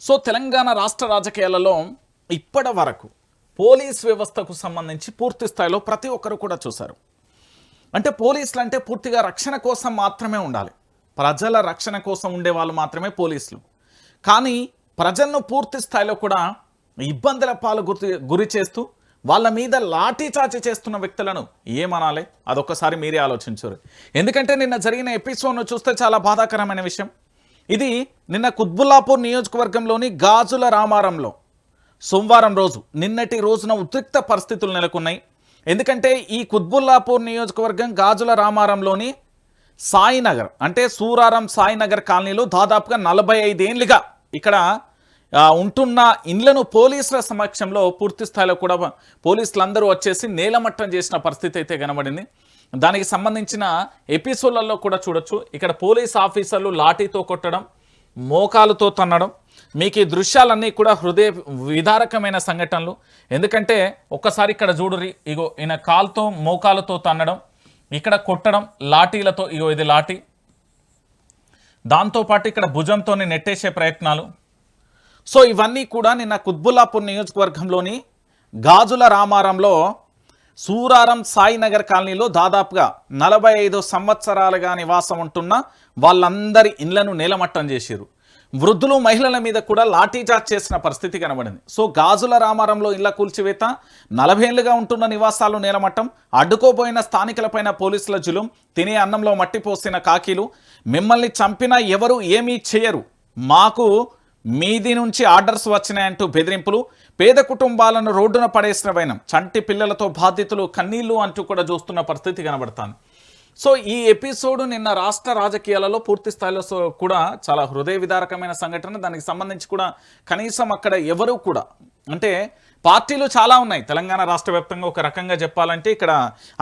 So Telangana రాష్ట్ర రాజకీయాలలో ఇప్పటి వరకు పోలీస్ వ్యవస్థకు సంబంధించి పూర్తి స్థాయిలో ప్రతి ఒక్కరు కూడా చూశారు. అంటే పోలీసులు అంటే పూర్తిగా రక్షణ కోసం మాత్రమే ఉండాలి, ప్రజల రక్షణ కోసం ఉండే వాళ్ళు మాత్రమే పోలీసులు. కానీ ప్రజలను పూర్తి స్థాయిలో కూడా ఇబ్బందుల పాలు గురి చేస్తూ వాళ్ళ మీద లాఠీచార్జి చేస్తున్న వ్యక్తులను ఏమనాలి అదొక్కసారి మీరే ఆలోచించారు. ఎందుకంటే నిన్న జరిగిన ఎపిసోడ్ను చూస్తే చాలా బాధాకరమైన విషయం. ఇది నిన్న కుత్బుల్లాపూర్ నియోజకవర్గంలోని గాజుల రామారంలో సోమవారం రోజు నిన్నటి రోజున ఉద్రిక్త పరిస్థితులు నెలకొన్నాయి. ఎందుకంటే ఈ కుత్బుల్లాపూర్ నియోజకవర్గం గాజుల రామారంలోని సాయినగర్ అంటే సూరారం సాయినగర్ కాలనీలో దాదాపుగా 45 ఏళ్ళుగా ఇక్కడ ఉంటున్న ఇండ్లను పోలీసుల సమక్షంలో పూర్తి స్థాయిలో కూడా పోలీసులందరూ వచ్చేసి నేలమట్టం చేసిన పరిస్థితి అయితే కనబడింది. దానికి సంబంధించిన ఎపిసోడ్లలో కూడా చూడొచ్చు. ఇక్కడ పోలీస్ ఆఫీసర్లు లాఠీతో కొట్టడం, మోకాలతో తన్నడం, మీకు ఈ దృశ్యాలన్నీ కూడా హృదయ విదారకమైన సంఘటనలు. ఎందుకంటే ఒక్కసారి ఇక్కడ చూడురి, ఇగో ఈయన కాలుతో మోకాలతో తన్నడం, ఇక్కడ కొట్టడం లాఠీలతో, ఇగో ఇది లాఠీ, దాంతోపాటు ఇక్కడ భుజంతో నెట్టేసే ప్రయత్నాలు. సో ఇవన్నీ కూడా నిన్న కుత్బుల్లాపూర్ నియోజకవర్గంలోని గాజుల రామారంలో సూరారం సాయినగర్ కాలనీలో దాదాపుగా 45 సంవత్సరాలుగా నివాసం ఉంటున్న వాళ్ళందరి ఇండ్లను నేలమట్టం చేసిరు. వృద్ధులు మహిళల మీద కూడా లాఠీచార్జ్ చేసిన పరిస్థితి కనబడింది. సో గాజుల రామారంలో ఇళ్ల కూల్చివేత, 40 ఏళ్లుగా ఉంటున్న నివాసాలు నేలమట్టం, అడ్డుకోబోయిన స్థానికులపైన పోలీసుల జులుం, తినే అన్నంలో మట్టి పోసిన కాకీలు, మిమ్మల్ని చంపినా ఎవరు ఏమీ చేయరు, మాకు మీది నుంచి ఆర్డర్స్ వచ్చినాయంటూ బెదిరింపులు, పేద కుటుంబాలను రోడ్డున పడేసిన వైనం, చంటి పిల్లలతో బాధితులు కన్నీళ్లు అంటూ కూడా చూస్తున్న పరిస్థితి కనబడుతుంది. సో ఈ ఎపిసోడ్ నిన్న రాష్ట్ర రాజకీయాలలో పూర్తి స్థాయిలో కూడా చాలా హృదయ విదారకమైన సంఘటన. దానికి సంబంధించి కూడా కనీసం అక్కడ ఎవరు కూడా, అంటే పార్టీలు చాలా ఉన్నాయి తెలంగాణ రాష్ట్ర వ్యాప్తంగా. ఒక రకంగా చెప్పాలంటే ఇక్కడ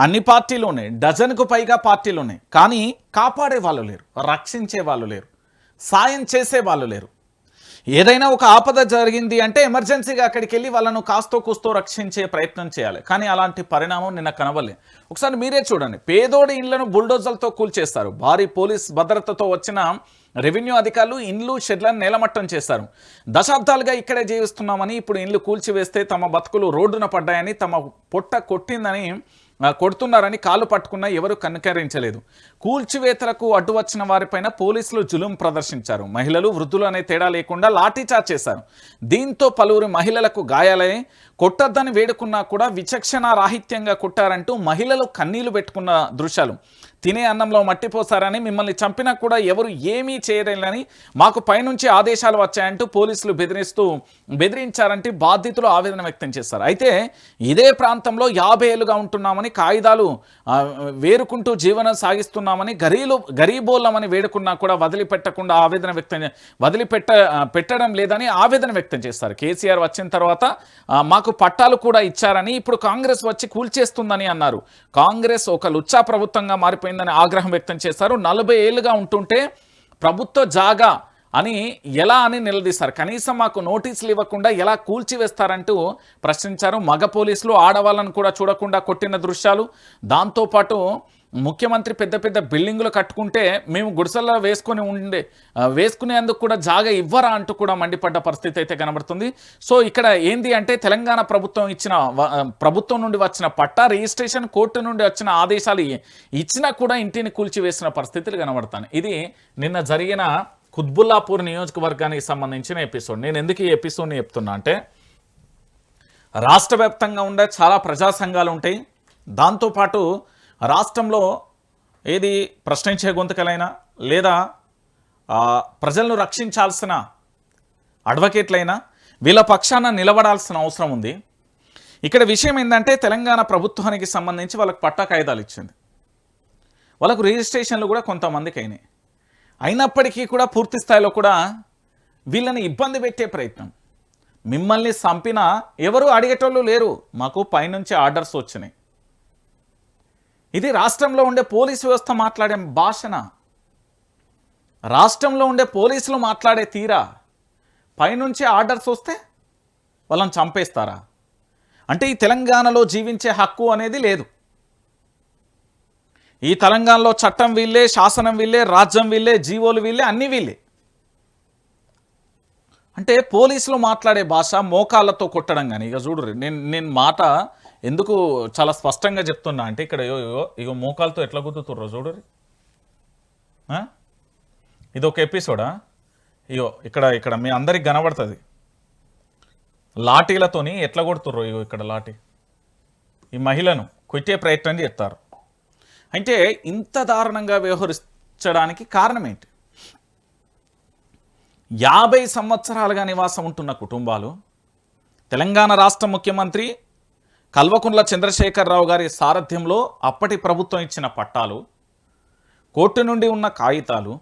అన్ని పార్టీలు ఉన్నాయి, డజన్కు పైగా పార్టీలు ఉన్నాయి. కానీ కాపాడే వాళ్ళు లేరు, రక్షించే వాళ్ళు లేరు, సాయం చేసే వాళ్ళు లేరు. ఏదైనా ఒక ఆపద జరిగింది అంటే ఎమర్జెన్సీగా అక్కడికి వెళ్ళి వాళ్ళను కాస్తో కూస్తో రక్షించే ప్రయత్నం చేయాలి. కానీ అలాంటి పరిణామం నిన్న కనబడలే. ఒకసారి మీరే చూడండి, పేదోడి ఇండ్లను బుల్డోజర్లతో కూల్చేస్తారు. భారీ పోలీస్ భద్రతతో వచ్చిన రెవెన్యూ అధికారులు ఇండ్లు షెడ్లను నేలమట్టం చేశారు. దశాబ్దాలుగా ఇక్కడే జీవిస్తున్నామని ఇప్పుడు ఇండ్లు కూల్చివేస్తే తమ బతుకులు రోడ్డున పడ్డాయని, తమ పొట్ట కొట్టిందని కొడుతున్నారని కాళ్ళు పట్టుకున్నా ఎవరు కనికరించలేదు. కూల్చివేతలకు అడ్డు వచ్చిన వారిపైన పోలీసులు జులుం ప్రదర్శించారు. మహిళలు వృద్ధులు అనే తేడా లేకుండా లాఠీచార్జ్ చేశారు. దీంతో పలువురు మహిళలకు గాయాలై కొట్టొద్దని వేడుకున్నా కూడా విచక్షణ రాహిత్యంగా కొట్టారంటూ మహిళలు కన్నీళ్లు పెట్టుకున్న దృశ్యాలు. తినే అన్నంలో మట్టిపోసారని, మిమ్మల్ని చంపినా కూడా ఎవరు ఏమీ చేయలేరని, మాకు పైనుంచి ఆదేశాలు వచ్చాయంటూ పోలీసులు బెదిరించారంటే బాధితులు ఆవేదన వ్యక్తం చేశారు. అయితే ఇదే ప్రాంతంలో 50 ఏళ్లుగా ఉంటున్నామని, కాగితాలు వేరుకుంటూ జీవనం సాగిస్తున్నామని, గరీబోళ్ళమని వేడుకున్నా కూడా పెట్టడం లేదని ఆవేదన వ్యక్తం చేస్తారు. కేసీఆర్ వచ్చిన తర్వాత మాకు పట్టాలు కూడా ఇచ్చారని, ఇప్పుడు కాంగ్రెస్ వచ్చి కూల్చేస్తుందని అన్నారు. కాంగ్రెస్ ఒక లుచ్చా ప్రభుత్వంగా మారిపోయిందని ఆగ్రహం వ్యక్తం చేశారు. 40 ఏళ్లుగా ఉంటుంటే ప్రభుత్వ జాగా అని ఎలా అని నిలదీస్తారు. కనీసం మాకు నోటీసులు ఇవ్వకుండా ఎలా కూల్చివేస్తారంటూ ప్రశ్నించారు. మగ పోలీసులు ఆడవాళ్ళను కూడా చూడకుండా కొట్టిన దృశ్యాలు, దాంతోపాటు ముఖ్యమంత్రి పెద్ద పెద్ద బిల్డింగులు కట్టుకుంటే మేము గుడిసెల్లో వేసుకునేందుకు కూడా జాగా ఇవ్వరా అంటూ కూడా మండిపడ్డ పరిస్థితి అయితే కనబడుతుంది. సో ఇక్కడ ఏంది అంటే తెలంగాణ ప్రభుత్వం నుండి వచ్చిన పట్టా రిజిస్ట్రేషన్, కోర్టు నుండి వచ్చిన ఆదేశాలు ఇచ్చినా కూడా ఇంటిని కూల్చివేసిన పరిస్థితులు కనబడతాయి. ఇది నిన్న జరిగిన కుత్బుల్లాపూర్ నియోజకవర్గానికి సంబంధించిన ఎపిసోడ్. నేను ఎందుకు ఈ ఎపిసోడ్ని చెప్తున్నా అంటే రాష్ట్ర వ్యాప్తంగా ఉండే చాలా ప్రజా సంఘాలు ఉంటాయి. దాంతోపాటు రాష్ట్రంలో ఏది ప్రశ్నించే గొంతుకలైనా లేదా ప్రజలను రక్షించాల్సిన అడ్వకేట్లైనా వీళ్ళ పక్షాన నిలబడాల్సిన అవసరం ఉంది. ఇక్కడ విషయం ఏంటంటే తెలంగాణ ప్రభుత్వానికి సంబంధించి వాళ్ళకి పట్టా కాయిదాలు ఇచ్చింది, వాళ్ళకు రిజిస్ట్రేషన్లు కూడా కొంతమందికి అయినాయి. అయినప్పటికీ కూడా పూర్తి స్థాయిలో కూడా వీళ్ళని ఇబ్బంది పెట్టే ప్రయత్నం. మిమ్మల్ని చంపినా ఎవరు అడిగేటోళ్ళు లేరు, మాకు పైనుంచి ఆర్డర్స్ వచ్చినాయి. ఇది రాష్ట్రంలో ఉండే పోలీసు వ్యవస్థ మాట్లాడే భాషన, రాష్ట్రంలో ఉండే పోలీసులు మాట్లాడే తీరా. పైనుంచి ఆర్డర్స్ వస్తే వాళ్ళని చంపేస్తారా? అంటే ఈ తెలంగాణలో జీవించే హక్కు అనేది లేదు. ఈ తెలంగాణలో చట్టం వీళ్ళే, శాసనం వీళ్ళే, రాజ్యం వీళ్ళే, జీవోలు వీళ్ళే, అన్నీ వీళ్ళే. అంటే పోలీసులు మాట్లాడే భాష మోకాళ్ళతో కొట్టడం కానీ ఇక చూడరు నేను మాట ఎందుకు చాలా స్పష్టంగా చెప్తున్నా అంటే ఇక్కడ ఇగో మోకాలతో ఎట్లా గుద్దుతుర్రో చూడరు. ఇది ఒక ఎపిసోడా ఇగో ఇక్కడ మీ అందరికి కనబడుతుంది లాఠీలతోని ఎట్లా కొడుతుర్రో. ఇగో ఇక్కడ లాఠీ ఈ మహిళను కొట్టే ప్రయత్నం చేస్తారు. అంటే ఇంత దారుణంగా వ్యవహరించడానికి కారణం ఏంటి? 50 సంవత్సరాలుగా నివాసం ఉంటున్న కుటుంబాలు తెలంగాణ రాష్ట్ర ముఖ్యమంత్రి కల్వకుంట్ల చంద్రశేఖరరావు గారి సారథ్యంలో అప్పటి ప్రభుత్వం ఇచ్చిన పట్టాలు, కోర్టు నుండి ఉన్న కాగితాలు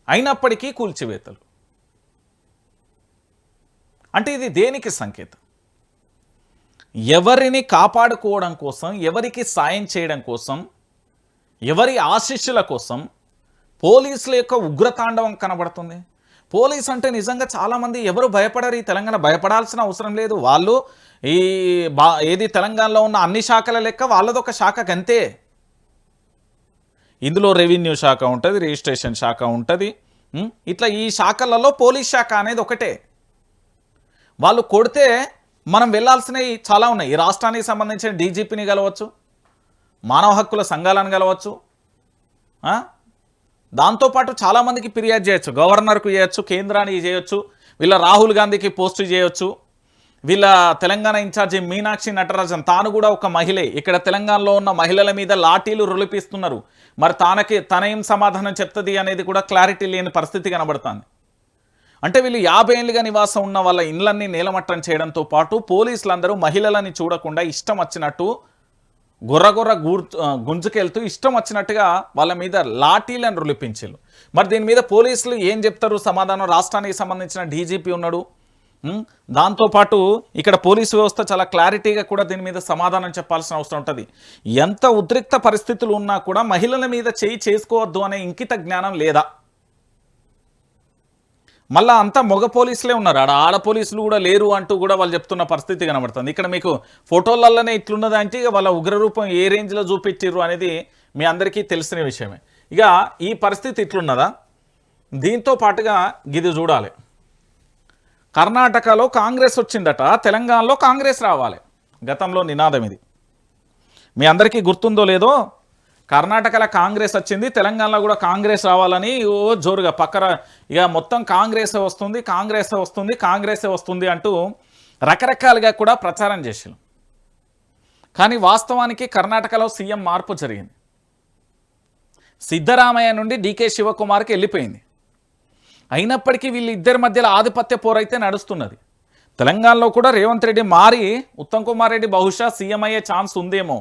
అయినప్పటికీ కూల్చివేతలు. అంటే ఇది దేనికి సంకేతం? ఎవరిని కాపాడుకోవడం కోసం, ఎవరికి సాయం చేయడం కోసం, ఎవరి ఆశీస్సుల కోసం పోలీసుల యొక్క ఉగ్రతాండవం కనబడుతుంది. పోలీస్ అంటే నిజంగా చాలామంది ఎవరు భయపడరు. ఈ తెలంగాణ భయపడాల్సిన అవసరం లేదు. వాళ్ళు ఏది తెలంగాణలో ఉన్న అన్ని శాఖల లెక్క వాళ్ళదొక శాఖ అంతే. ఇందులో రెవెన్యూ శాఖ ఉంటుంది, రిజిస్ట్రేషన్ శాఖ ఉంటుంది. ఇట్లా ఈ శాఖలలో పోలీస్ శాఖ అనేది ఒకటే. వాళ్ళు కొడితే మనం వెళ్ళాల్సినవి చాలా ఉన్నాయి. ఈ రాష్ట్రానికి సంబంధించిన డీజీపీని కలవచ్చు, మానవ హక్కుల సంఘాలను కలవచ్చు, దాంతోపాటు చాలామందికి ఫిర్యాదు చేయొచ్చు, గవర్నర్కు చేయొచ్చు, కేంద్రానికి చేయొచ్చు, వీళ్ళ రాహుల్ గాంధీకి పోస్టు చేయొచ్చు, వీళ్ళ తెలంగాణ ఇన్ఛార్జి మీనాక్షి నటరాజన్ తాను కూడా ఒక మహిళే. ఇక్కడ తెలంగాణలో ఉన్న మహిళల మీద లాఠీలు రులిపిస్తున్నారు. మరి తన ఏం సమాధానం చెప్తుంది అనేది కూడా క్లారిటీ లేని పరిస్థితి కనబడుతుంది. అంటే వీళ్ళు 50 ఏళ్ళుగా నివాసం ఉన్న వాళ్ళ ఇళ్లన్నీ నేలమట్టం చేయడంతో పాటు పోలీసులందరూ మహిళలని చూడకుండా ఇష్టం వచ్చినట్టు గుర్రగుర్ర గుంజుకెళ్తూ ఇష్టం వచ్చినట్టుగా వాళ్ళ మీద లాఠీలను రులిపించారు. మరి దీని మీద పోలీసులు ఏం చెప్తారు సమాధానం? రాష్ట్రానికి సంబంధించిన డీజీపీ ఉన్నాడు, దాంతోపాటు ఇక్కడ పోలీసు వ్యవస్థ చాలా క్లారిటీగా కూడా దీని మీద సమాధానం చెప్పాల్సిన అవసరం ఉంటుంది. ఎంత ఉద్రిక్త పరిస్థితులు ఉన్నా కూడా మహిళల మీద చేసుకోవద్దు అనే ఇంకిత జ్ఞానం లేదా? మళ్ళీ అంతా మగ పోలీసులే ఉన్నారు, ఆడ పోలీసులు కూడా లేరు అంటూ కూడా వాళ్ళు చెప్తున్న పరిస్థితి కనబడుతుంది. ఇక్కడ మీకు ఫోటోలలోనే ఇట్లున్నది అంటే ఇక వాళ్ళ ఉగ్రరూపం ఏ రేంజ్లో చూపించారు అనేది మీ అందరికీ తెలిసిన విషయమే. ఇక ఈ పరిస్థితి ఇట్లున్నదా? దీంతో పాటుగా ఇది చూడాలి. కర్ణాటకలో కాంగ్రెస్ వచ్చిందట, తెలంగాణలో కాంగ్రెస్ రావాలి. గతంలో నినాదం ఇది. మీ అందరికీ గుర్తుందో లేదో, కర్ణాటకలో కాంగ్రెస్ వచ్చింది, తెలంగాణలో కూడా కాంగ్రెస్ రావాలని జోరుగా పక్కన ఇక మొత్తం కాంగ్రెసే వస్తుంది, కాంగ్రెసే వస్తుంది, కాంగ్రెసే వస్తుంది అంటూ రకరకాలుగా కూడా ప్రచారం చేశారు. కానీ వాస్తవానికి కర్ణాటకలో సీఎం మార్పు జరిగింది. సిద్ధరామయ్య నుండి డీకే శివకుమార్కి వెళ్ళిపోయింది. అయినప్పటికీ వీళ్ళిద్దరి మధ్యలో ఆధిపత్య పోరైతే నడుస్తున్నది. తెలంగాణలో కూడా రేవంత్ రెడ్డి మారి ఉత్తమ్ కుమార్ రెడ్డి బహుశా సీఎం అయ్యే ఛాన్స్ ఉందేమో.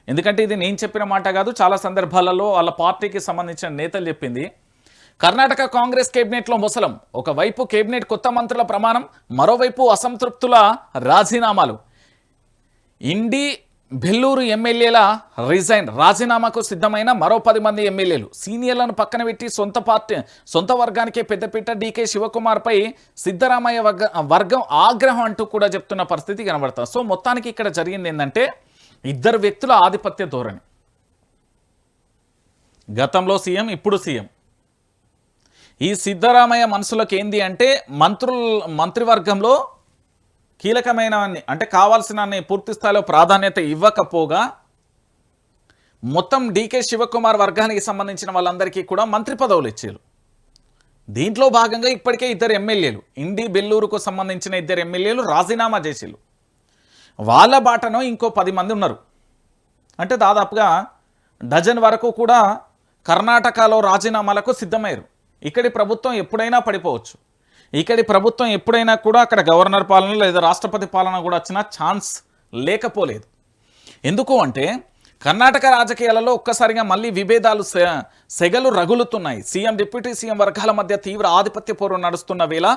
ఎందుకంటే ఇది నేను చెప్పిన మాట కాదు, చాలా సందర్భాలలో వాళ్ళ పార్టీకి సంబంధించిన నేతలు చెప్పింది. కర్ణాటక కాంగ్రెస్ కేబినెట్లో ముసలం. ఒకవైపు కేబినెట్ కొత్త మంత్రుల ప్రమాణం, మరోవైపు అసంతృప్తుల రాజీనామాలు. ఇండి బెల్లూరు ఎమ్మెల్యేల రిజైన్, రాజీనామాకు సిద్ధమైన మరో 10 మంది ఎమ్మెల్యేలు. సీనియర్లను పక్కన పెట్టి సొంత వర్గానికే పెద్దపీట. డీకే శివకుమార్పై సిద్ధరామయ్య వర్గం ఆగ్రహం అంటూ కూడా చెప్తున్న పరిస్థితి కనబడుతుంది. సో మొత్తానికి ఇక్కడ జరిగింది ఏంటంటే ఇద్దరు వ్యక్తుల ఆధిపత్య ధోరణి. గతంలో సీఎం, ఇప్పుడు సీఎం. ఈ సిద్ధరామయ్య మనసులోకి ఏంది అంటే మంత్రివర్గంలో కీలకమైన అంటే కావాల్సిన పూర్తి స్థాయిలో ప్రాధాన్యత ఇవ్వకపోగా మొత్తం డీకే శివకుమార్ వర్గానికి సంబంధించిన వాళ్ళందరికీ కూడా మంత్రి పదవులు ఇచ్చారు. దీంట్లో భాగంగా ఇప్పటికే 2 ఎమ్మెల్యేలు, ఇండి బెల్లూరుకు సంబంధించిన 2 ఎమ్మెల్యేలు రాజీనామా చేసిరు. వాళ్ళ బాటలో ఇంకో 10 మంది ఉన్నారు. అంటే దాదాపుగా డజన్ వరకు కూడా కర్ణాటకలో రాజీనామాలకు సిద్ధమయ్యారు. ఇక్కడి ప్రభుత్వం ఎప్పుడైనా పడిపోవచ్చు. ఇక్కడి ప్రభుత్వం ఎప్పుడైనా కూడా అక్కడ గవర్నర్ పాలన లేదా రాష్ట్రపతి పాలన కూడా వచ్చిన ఛాన్స్ లేకపోలేదు. ఎందుకు అంటే కర్ణాటక రాజకీయాలలో ఒక్కసారిగా మళ్ళీ విభేదాలు సెగలు రగులుతున్నాయి. సీఎం, డిప్యూటీ సీఎం వర్గాల మధ్య తీవ్ర ఆధిపత్య పోరు నడుస్తున్న వేళ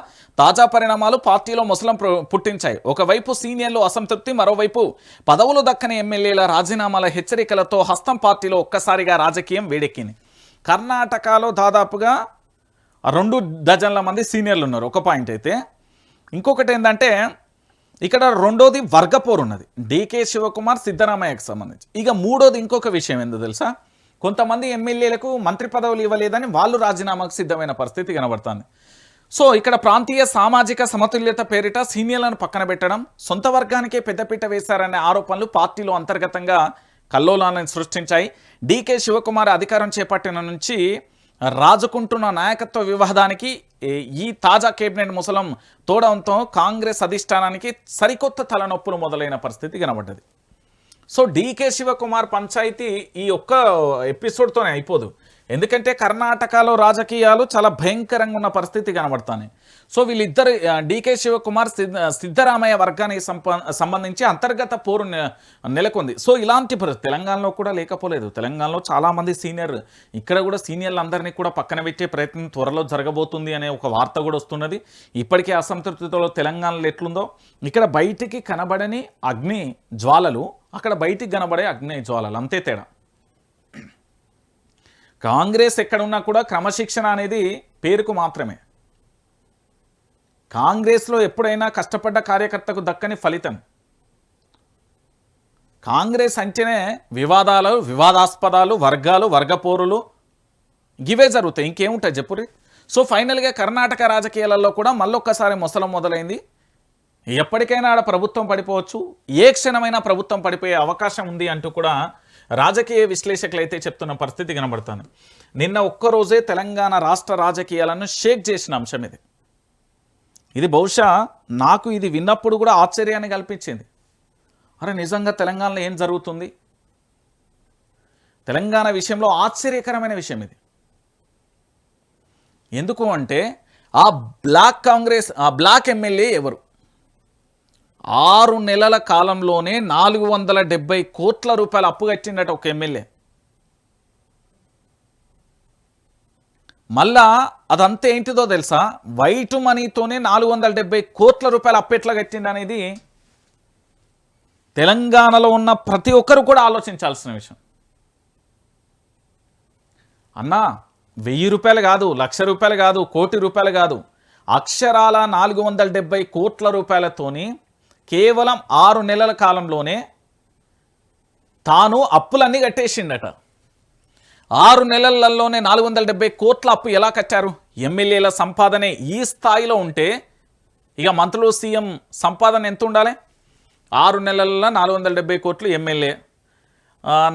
తాజా పరిణామాలు పార్టీలో ముసలం పుట్టించాయి. ఒకవైపు సీనియర్లు అసంతృప్తి, మరోవైపు పదవులు దక్కని ఎమ్మెల్యేల రాజీనామాల హెచ్చరికలతో హస్తం పార్టీలో ఒక్కసారిగా రాజకీయం వేడెక్కింది. కర్ణాటకలో దాదాపుగా 2 డజన్ల మంది సీనియర్లు ఉన్నారు, ఒక పాయింట్ అయితే. ఇంకొకటి ఏంటంటే ఇక్కడ రెండోది వర్గపోరు ఉన్నది, డీకే శివకుమార్ సిద్ధరామయ్యకు సంబంధించి. ఇక మూడోది ఇంకొక విషయం ఏందో తెలుసా, కొంతమంది ఎమ్మెల్యేలకు మంత్రి పదవులు ఇవ్వలేదని వాళ్ళు రాజీనామాకు సిద్ధమైన పరిస్థితి కనబడుతుంది. సో ఇక్కడ ప్రాంతీయ సామాజిక సమతుల్యత పేరిట సీనియర్లను పక్కన పెట్టడం, సొంత వర్గానికే పెద్దపీట వేశారనే ఆరోపణలు పార్టీలో అంతర్గతంగా కల్లోలాలను సృష్టించాయి. డీకే శివకుమార్ అధికారం చేపట్టిన నుంచి రాజుకుంటున్న నాయకత్వ వివాదానికి ఈ తాజా కేబినెట్ ముసలం తోడంతో కాంగ్రెస్ అధిష్టానానికి సరికొత్త తలనొప్పులు మొదలైన పరిస్థితి కనబడ్డది. సో డీకే శివకుమార్ పంచాయతీ ఈ ఒక్క ఎపిసోడ్తోనే అయిపోదు. ఎందుకంటే కర్ణాటకలో రాజకీయాలు చాలా భయంకరంగా ఉన్న పరిస్థితి కనబడతాయి. సో వీళ్ళిద్దరు డీకే శివకుమార్ సిద్ధరామయ్య వర్గానికి సంబంధించి అంతర్గత పోరు నెలకొంది. సో ఇలాంటి తెలంగాణలో కూడా లేకపోలేదు. తెలంగాణలో చాలామంది సీనియర్, ఇక్కడ కూడా సీనియర్లు అందరినీ కూడా పక్కన పెట్టే ప్రయత్నం త్వరలో జరగబోతుంది అనే ఒక వార్త కూడా వస్తున్నది. ఇప్పటికే అసంతృప్తితో తెలంగాణలో ఎట్లుందో ఇక్కడ బయటికి కనబడని అగ్ని జ్వాలలు, అక్కడ బయటికి కనబడే అగ్ని జ్వాలలు, అంతే తేడా. కాంగ్రెస్ ఎక్కడున్నా కూడా క్రమశిక్షణ అనేది పేరుకు మాత్రమే. కాంగ్రెస్లో ఎప్పుడైనా కష్టపడ్డ కార్యకర్తకు దక్కని ఫలితం. కాంగ్రెస్ అంటేనే వివాదాలు, వివాదాస్పదాలు, వర్గాలు, వర్గపోరులు ఇవే జరుగుతాయి. ఇంకేముంటాయి చెప్పురి. సో ఫైనల్గా కర్ణాటక రాజకీయాలలో కూడా మళ్ళొక్కసారి మొసలం మొదలైంది. ఎప్పటికైనా ఆడ ప్రభుత్వం పడిపోవచ్చు, ఏ క్షణమైనా ప్రభుత్వం పడిపోయే అవకాశం ఉంది అంటూ కూడా రాజకీయ విశ్లేషకులు అయితే చెప్తున్న పరిస్థితి కనబడుతుంది. నిన్న ఒక్కరోజే తెలంగాణ రాష్ట్ర రాజకీయాలను షేక్ చేసిన అంశం ఇది. ఇది బహుశా నాకు ఇది విన్నప్పుడు కూడా ఆశ్చర్యాన్ని కల్పించింది. అరే నిజంగా తెలంగాణలో ఏం జరుగుతుంది, తెలంగాణ విషయంలో ఆశ్చర్యకరమైన విషయం ఇది. ఎందుకు అంటే ఆ బ్లాక్ ఎమ్మెల్యే ఎవరు? 6 నెలల కాలంలోనే 470 కోట్ల రూపాయలు అప్పు కట్టిండట ఒక ఎమ్మెల్యే. మళ్ళా అదంతా ఏంటిదో తెలుసా? వైట్ మనీతోనే 470 కోట్ల రూపాయలు అప్పు ఎట్లా కట్టిండనేది తెలంగాణలో ఉన్న ప్రతి ఒక్కరు కూడా ఆలోచించాల్సిన విషయం. అన్నా 1000 రూపాయలు కాదు, 1,00,000 రూపాయలు కాదు, 1 కోటి రూపాయలు కాదు, అక్షరాల 470 కోట్ల రూపాయలతోని కేవలం 6 నెలల కాలంలోనే తాను అప్పులన్నీ కట్టేసిండట. 6 నెలలలోనే 470 కోట్ల అప్పు ఎలా కట్టారు? ఎమ్మెల్యేల సంపాదనే ఈ స్థాయిలో ఉంటే ఇక మంత్రులు, సీఎం సంపాదన ఎంత ఉండాలి? 6 నెలల్లో 470 కోట్లు ఎమ్మెల్యే,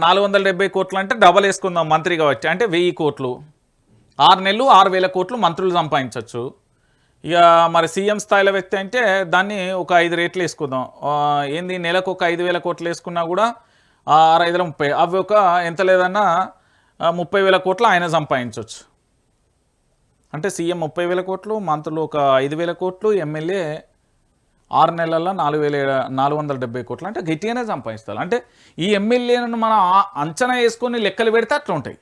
470 కోట్లు అంటే డబల్ వేసుకుందాం మంత్రి కాబట్టి, అంటే 1000 కోట్లు. 6 నెలలు 6,000 కోట్లు మంత్రులు సంపాదించవచ్చు. ఇక మరి సీఎం స్థాయిలో వ్యక్తి అంటే దాన్ని ఒక 5 రేట్లు వేసుకుందాం. ఏంది, నెలకు ఒక 5,000 కోట్లు వేసుకున్నా కూడా 6,530, అవి ఒక ఎంత లేదన్నా 30,000 కోట్లు ఆయన సంపాదించవచ్చు. అంటే సీఎం 30,000 కోట్లు, మంత్రులు ఒక 5,000 కోట్లు, ఎమ్మెల్యే 6 నెలల్లో 470 కోట్లు, అంటే గట్టిగానే సంపాదిస్తారు. అంటే ఈ ఎమ్మెల్యేలను మనం అంచనా వేసుకొని లెక్కలు పెడితే అట్లా ఉంటాయి.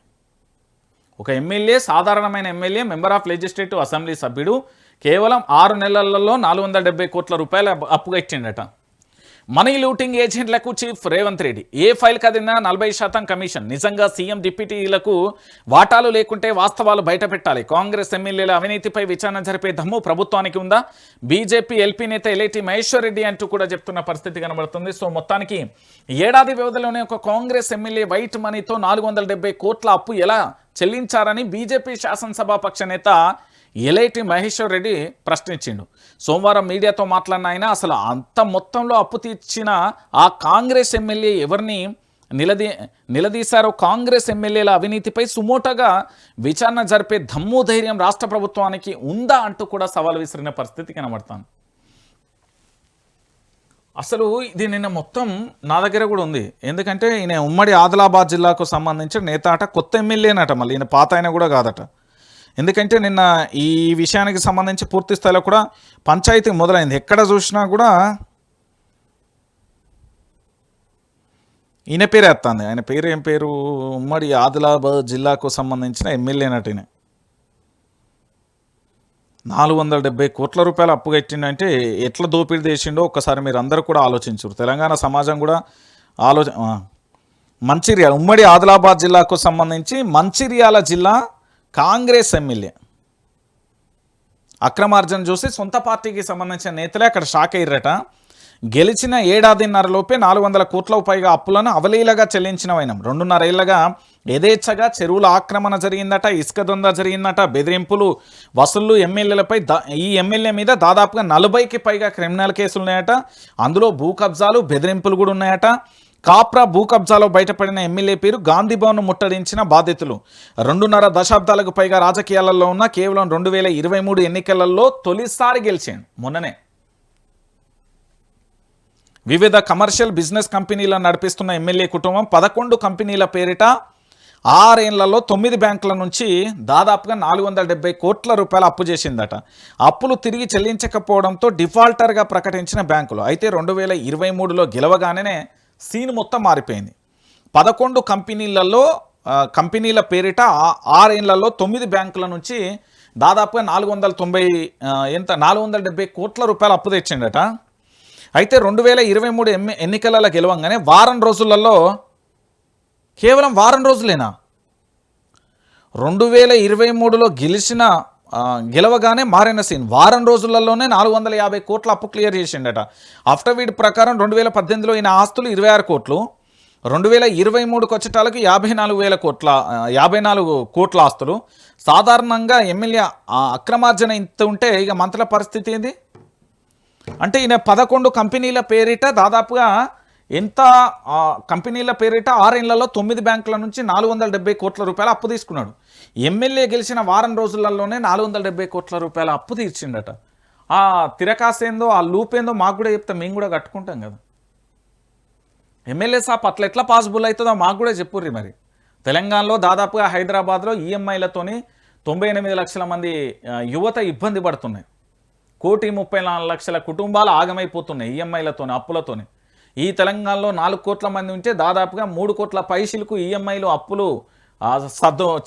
ఒక ఎమ్మెల్యే, సాధారణమైన MLA, member of legislative assembly సభ్యుడు కేవలం 6 నెలలలో 470 కోట్ల రూపాయలు అప్పుగా ఇచ్చిండట. మనీ లూటింగ్ ఏజెంట్లకు చీఫ్ రేవంత్ రెడ్డి, ఏ ఫైల్ కదినా 40% కమిషన్. నిజంగా సీఎం డిప్యూటీలకు వాటాలు లేకుంటే వాస్తవాలు బయట పెట్టాలి. కాంగ్రెస్ ఎమ్మెల్యేల అవినీతిపై విచారణ జరిపే దమ్ము ప్రభుత్వానికి ఉందా? బీజేపీ ఎల్పీ నేత ఎల్ఐటి మహేశ్వర్ రెడ్డి అంటూ కూడా చెప్తున్న పరిస్థితి కనబడుతుంది. సో మొత్తానికి ఏడాది వ్యవధిలోనే ఒక కాంగ్రెస్ ఎమ్మెల్యే వైట్ మనీతో 470 కోట్ల అప్పు ఎలా చెల్లించారని బీజేపీ శాసనసభాపక్ష నేత ఎల్ఐటి మహేశ్వర్ రెడ్డి ప్రశ్నించిండు. సోమవారం మీడియాతో మాట్లాడిన ఆయన అసలు అంత మొత్తంలో అప్పు తీర్చిన ఆ కాంగ్రెస్ ఎమ్మెల్యే ఎవరిని నిలదీశారో, కాంగ్రెస్ ఎమ్మెల్యేల అవినీతిపై సుమోటోగా విచారణ జరిపే దమ్ము ధైర్యం రాష్ట్ర ప్రభుత్వానికి ఉందా అంటూ కూడా సవాల్ విసిరిన పరిస్థితి కనబడతాను. అసలు ఇది నిన్న మొత్తం నా దగ్గర కూడా ఉంది. ఎందుకంటే ఈయన ఉమ్మడి ఆదిలాబాద్ జిల్లాకు సంబంధించిన నేత అట, కొత్త ఎమ్మెల్యేనట, మళ్ళీ ఈయన పాత ఆయన కూడా కాదట. ఎందుకంటే నిన్న ఈ విషయానికి సంబంధించి పూర్తి స్థాయిలో కూడా పంచాయతీ మొదలైంది. ఎక్కడ చూసినా కూడా ఈయన పేరు ఎత్తాంది. ఆయన పేరు ఏం పేరు? ఉమ్మడి ఆదిలాబాద్ జిల్లాకు సంబంధించిన ఎమ్మెల్యేనట. ఈయన 470 కోట్ల రూపాయలు అప్పు కట్టిండంటే ఎట్లా దోపిడీ చేసిండో ఒక్కసారి మీరు అందరూ కూడా ఆలోచించరు. తెలంగాణ సమాజం కూడా మంచిర్యాల, ఉమ్మడి ఆదిలాబాద్ జిల్లాకు సంబంధించి మంచిర్యాల జిల్లా కాంగ్రెస్ ఎమ్మెల్యే అక్రమార్జన చూసి సొంత పార్టీకి సంబంధించిన నేతలే అక్కడ షాక్ అయ్యారట. గెలిచిన ఏడాదిన్నరలోపే 400 కోట్లకు పైగా అప్పులను అవలీలగా చెల్లించిన వైనం. 2.5 ఏళ్లగా యథేచ్ఛగా చెరువుల ఆక్రమణ జరిగిందట, ఇసుక దొంగ జరిగిందట, బెదిరింపులు, వసూళ్లు ఎమ్మెల్యేలపై ఈ ఎమ్మెల్యే మీద దాదాపుగా 40కి పైగా క్రిమినల్ కేసులు ఉన్నాయట. అందులో భూ కబ్జాలు, బెదిరింపులు కూడా ఉన్నాయట. కాప్రా భూ కబ్జాలో బయటపడిన ఎమ్మెల్యే పేరు గాంధీభవన్ ముట్టడించిన బాధితులు. 2.5 దశాబ్దాలకు పైగా రాజకీయాలలో ఉన్న కేవలం 2023 ఎన్నికలలో తొలిసారి గెలిచాడు. మొన్ననే వివిధ కమర్షియల్ బిజినెస్ కంపెనీలను నడిపిస్తున్న ఎమ్మెల్యే కుటుంబం 11 కంపెనీల పేరిట 6 ఏళ్లలో 9 బ్యాంకుల నుంచి దాదాపుగా 470 కోట్ల రూపాయలు అప్పు చేసిందట. అప్పులు తిరిగి చెల్లించకపోవడంతో డిఫాల్టర్గా ప్రకటించిన బ్యాంకులు. అయితే 2023లో గెలవగానే సీన్ మొత్తం మారిపోయింది. 11 కంపెనీల పేరిట 6 ఏళ్లలో 9 బ్యాంకుల నుంచి దాదాపుగా 470 కోట్ల రూపాయలు అప్పు తెచ్చిండట. అయితే 2023 ఎన్నికలలో గెలవంగానే వారం రోజులలో, కేవలం వారం రోజులేనా, 2023లో గెలవగానే మారిన సీన్. వారం రోజులలోనే 450 కోట్ల అప్పు క్లియర్ చేసిండట. అఫిడవిట్ ప్రకారం 2018లో ఈయన ఆస్తులు 26 కోట్లు, 2023కి వచ్చేటాలకు 54 కోట్ల ఆస్తులు. సాధారణంగా ఎమ్మెల్యే అక్రమార్జన ఇంత ఉంటే ఇక మంత్రుల పరిస్థితి ఏంది? అంటే ఈయన 11 కంపెనీల పేరిట దాదాపుగా ఎంత, కంపెనీల పేరిట 6 ఏళ్లలో 9 బ్యాంకుల నుంచి 470 కోట్ల రూపాయల అప్పు తీసుకున్నాడు. ఎమ్మెల్యే గెలిచిన వారం రోజులలోనే 470 కోట్ల రూపాయల అప్పు తీర్చిండట. ఆ తిరకాసేందో, ఆ లూప్ ఏందో మాకు కూడా చెప్తే మేము కూడా కట్టుకుంటాం కదా. ఎమ్మెల్యే సాప్ అట్లా ఎట్లా పాసిబుల్ అవుతుందో మాకు కూడా చెప్పుర్రి. మరి తెలంగాణలో దాదాపుగా హైదరాబాద్లో ఈఎంఐలతోని 98 లక్షల మంది యువత ఇబ్బంది పడుతున్నాయి. 1,34,00,000 కుటుంబాలు ఆగమైపోతున్నాయి ఈఎంఐలతోని, అప్పులతోని. ఈ తెలంగాణలో 4 కోట్ల మంది ఉంటే దాదాపుగా 3 కోట్ల పైసలకు ఈఎంఐలు, అప్పులు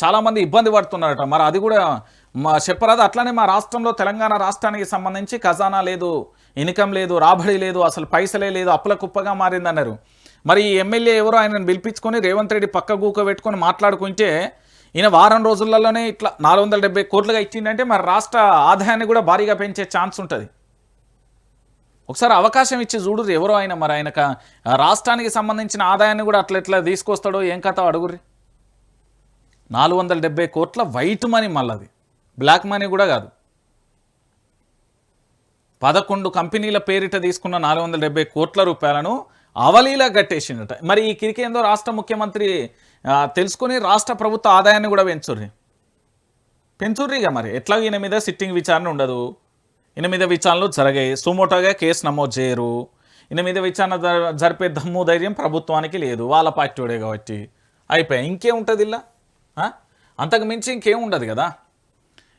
చాలామంది ఇబ్బంది పడుతున్నారట. మరి అది కూడా చెప్పరాదు. అట్లనే మా రాష్ట్రంలో, తెలంగాణ రాష్ట్రానికి సంబంధించి ఖజానా లేదు, ఇన్కమ్ లేదు, రాబడి లేదు, అసలు పైసలే లేదు, అప్పుల కుప్పగా మారిందన్నారు. మరి ఈ ఎమ్మెల్యే ఎవరో ఆయనను పిలిపించుకొని రేవంత్ రెడ్డి పక్క గూక పెట్టుకొని మాట్లాడుకుంటే ఈయన వారం రోజులలోనే ఇట్లా 470 కోట్లుగా ఇచ్చిందంటే మరి రాష్ట్ర ఆదాయాన్ని కూడా భారీగా పెంచే ఛాన్స్ ఉంటుంది. ఒకసారి అవకాశం ఇచ్చి చూడు ఎవరో ఆయన. మరి ఆయనకు రాష్ట్రానికి సంబంధించిన ఆదాయాన్ని కూడా అట్లా తీసుకొస్తాడో ఏం కథ అడుగుర్రి. 470 కోట్ల వైట్ మనీ, మళ్ళది బ్లాక్ మనీ కూడా కాదు. 11 కంపెనీల పేరిట తీసుకున్న 470 కోట్ల రూపాయలను అవలీలా కట్టేసిందట. మరి ఈ కిరికేందో రాష్ట్ర ముఖ్యమంత్రి తెలుసుకొని రాష్ట్ర ప్రభుత్వ ఆదాయాన్ని కూడా పెంచుర్రిగా. మరి ఎట్లా ఈయన మీద సిట్టింగ్ విచారణ ఉండదు, ఈయన మీద విచారణలు జరిగాయి, సుమోటోగా కేసు నమోదు చేయరు, ఈయన మీద విచారణ జరిపే దమ్ము ధైర్యం ప్రభుత్వానికి లేదు, వాళ్ళ పార్టీడే కాబట్టి అయిపోయాయి. ఇంకేముంటుంది ఇలా? అంతకు మించి ఇంకేం ఉండదు కదా.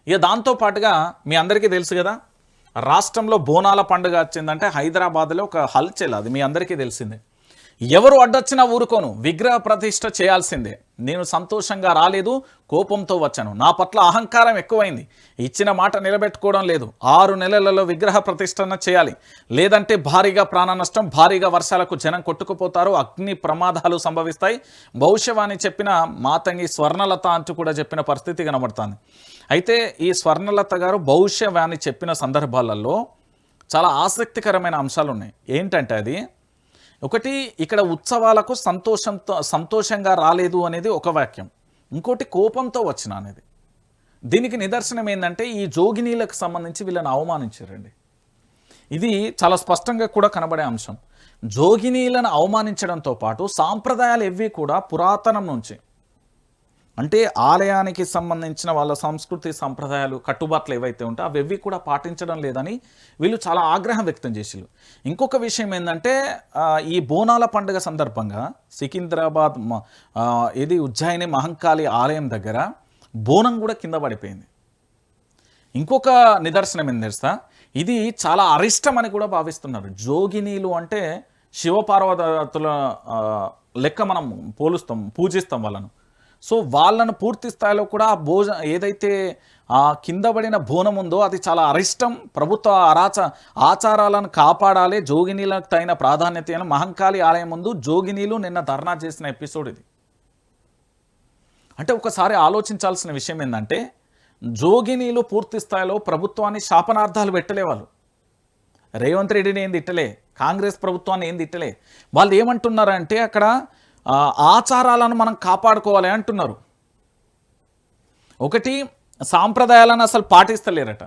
ఇక దాంతోపాటుగా మీ అందరికీ తెలుసు కదా, రాష్ట్రంలో బోనాల పండుగ వచ్చిందంటే హైదరాబాద్లో ఒక హల్చల్, అది మీ అందరికీ తెలిసిందే. ఎవరు అడ్డొచ్చినా ఊరుకోను, విగ్రహ ప్రతిష్ఠ చేయాల్సిందే. నేను సంతోషంగా రాలేదు, కోపంతో వచ్చాను, నా పట్ల అహంకారం ఎక్కువైంది, ఇచ్చిన మాట నిలబెట్టుకోవడం లేదు, 6 నెలలలో విగ్రహ ప్రతిష్ఠన చేయాలి, లేదంటే భారీగా ప్రాణ నష్టం, భారీగా వర్షాలకు జనం కొట్టుకుపోతారు, అగ్ని ప్రమాదాలు సంభవిస్తాయి, భవిష్యవాణి చెప్పిన మాతంగి స్వర్ణలత అంటూ కూడా చెప్పిన పరిస్థితి కనబడుతుంది. అయితే ఈ స్వర్ణలత గారు భవిష్యవాణి చెప్పిన సందర్భాలలో చాలా ఆసక్తికరమైన అంశాలు ఉన్నాయి. ఏంటంటే అది ఒకటి, ఇక్కడ ఉత్సవాలకు సంతోషంగా రాలేదు అనేది ఒక వాక్యం, ఇంకోటి కోపంతో వచ్చిన అనేది. దీనికి నిదర్శనం ఏంటంటే ఈ జోగినీలకు సంబంధించి వీళ్ళని అవమానించారండి. ఇది చాలా స్పష్టంగా కూడా కనబడే అంశం. జోగినీలను అవమానించడంతో పాటు సాంప్రదాయాలు ఎవ్వి కూడా పురాతనం నుంచి, అంటే ఆలయానికి సంబంధించిన వాళ్ళ సంస్కృతి సంప్రదాయాలు కట్టుబాట్లు ఏవైతే ఉంటాయో అవి కూడా పాటించడం లేదని వీళ్ళు చాలా ఆగ్రహం వ్యక్తం చేసిరు. ఇంకొక విషయం ఏంటంటే ఈ బోనాల పండుగ సందర్భంగా సికింద్రాబాద్ ఉజ్జయిని మహంకాళి ఆలయం దగ్గర బోనం కూడా కింద పడిపోయింది. ఇంకొక నిదర్శనం ఏం తెలుసా, ఇది చాలా అరిష్టం అని కూడా భావిస్తున్నారు. జోగినీలు అంటే శివపార్వతుల లెక్క మనం పూజిస్తాం వాళ్ళను. సో వాళ్ళను పూర్తి స్థాయిలో కూడా ఏదైతే కింద పడిన బోనం ఉందో అది చాలా అరిష్టం, ప్రభుత్వ ఆచారాలను కాపాడాలి, జోగినీలకు తగిన ప్రాధాన్యత అని మహంకాళి ఆలయం ముందు జోగినీలు నిన్న ధర్నా చేసిన ఎపిసోడ్ ఇది. అంటే ఒకసారి ఆలోచించాల్సిన విషయం ఏంటంటే జోగినీలు పూర్తి స్థాయిలో ప్రభుత్వాన్ని శాపనార్థాలు పెట్టలే, వాళ్ళు రేవంత్ రెడ్డిని ఏం తిట్టలే, కాంగ్రెస్ ప్రభుత్వాన్ని ఏం తిట్టలే. వాళ్ళు ఏమంటున్నారంటే అక్కడ ఆచారాలను మనం కాపాడుకోవాలి అంటున్నారు. ఒకటి, సాంప్రదాయాలను అసలు పాటిస్తలేరట.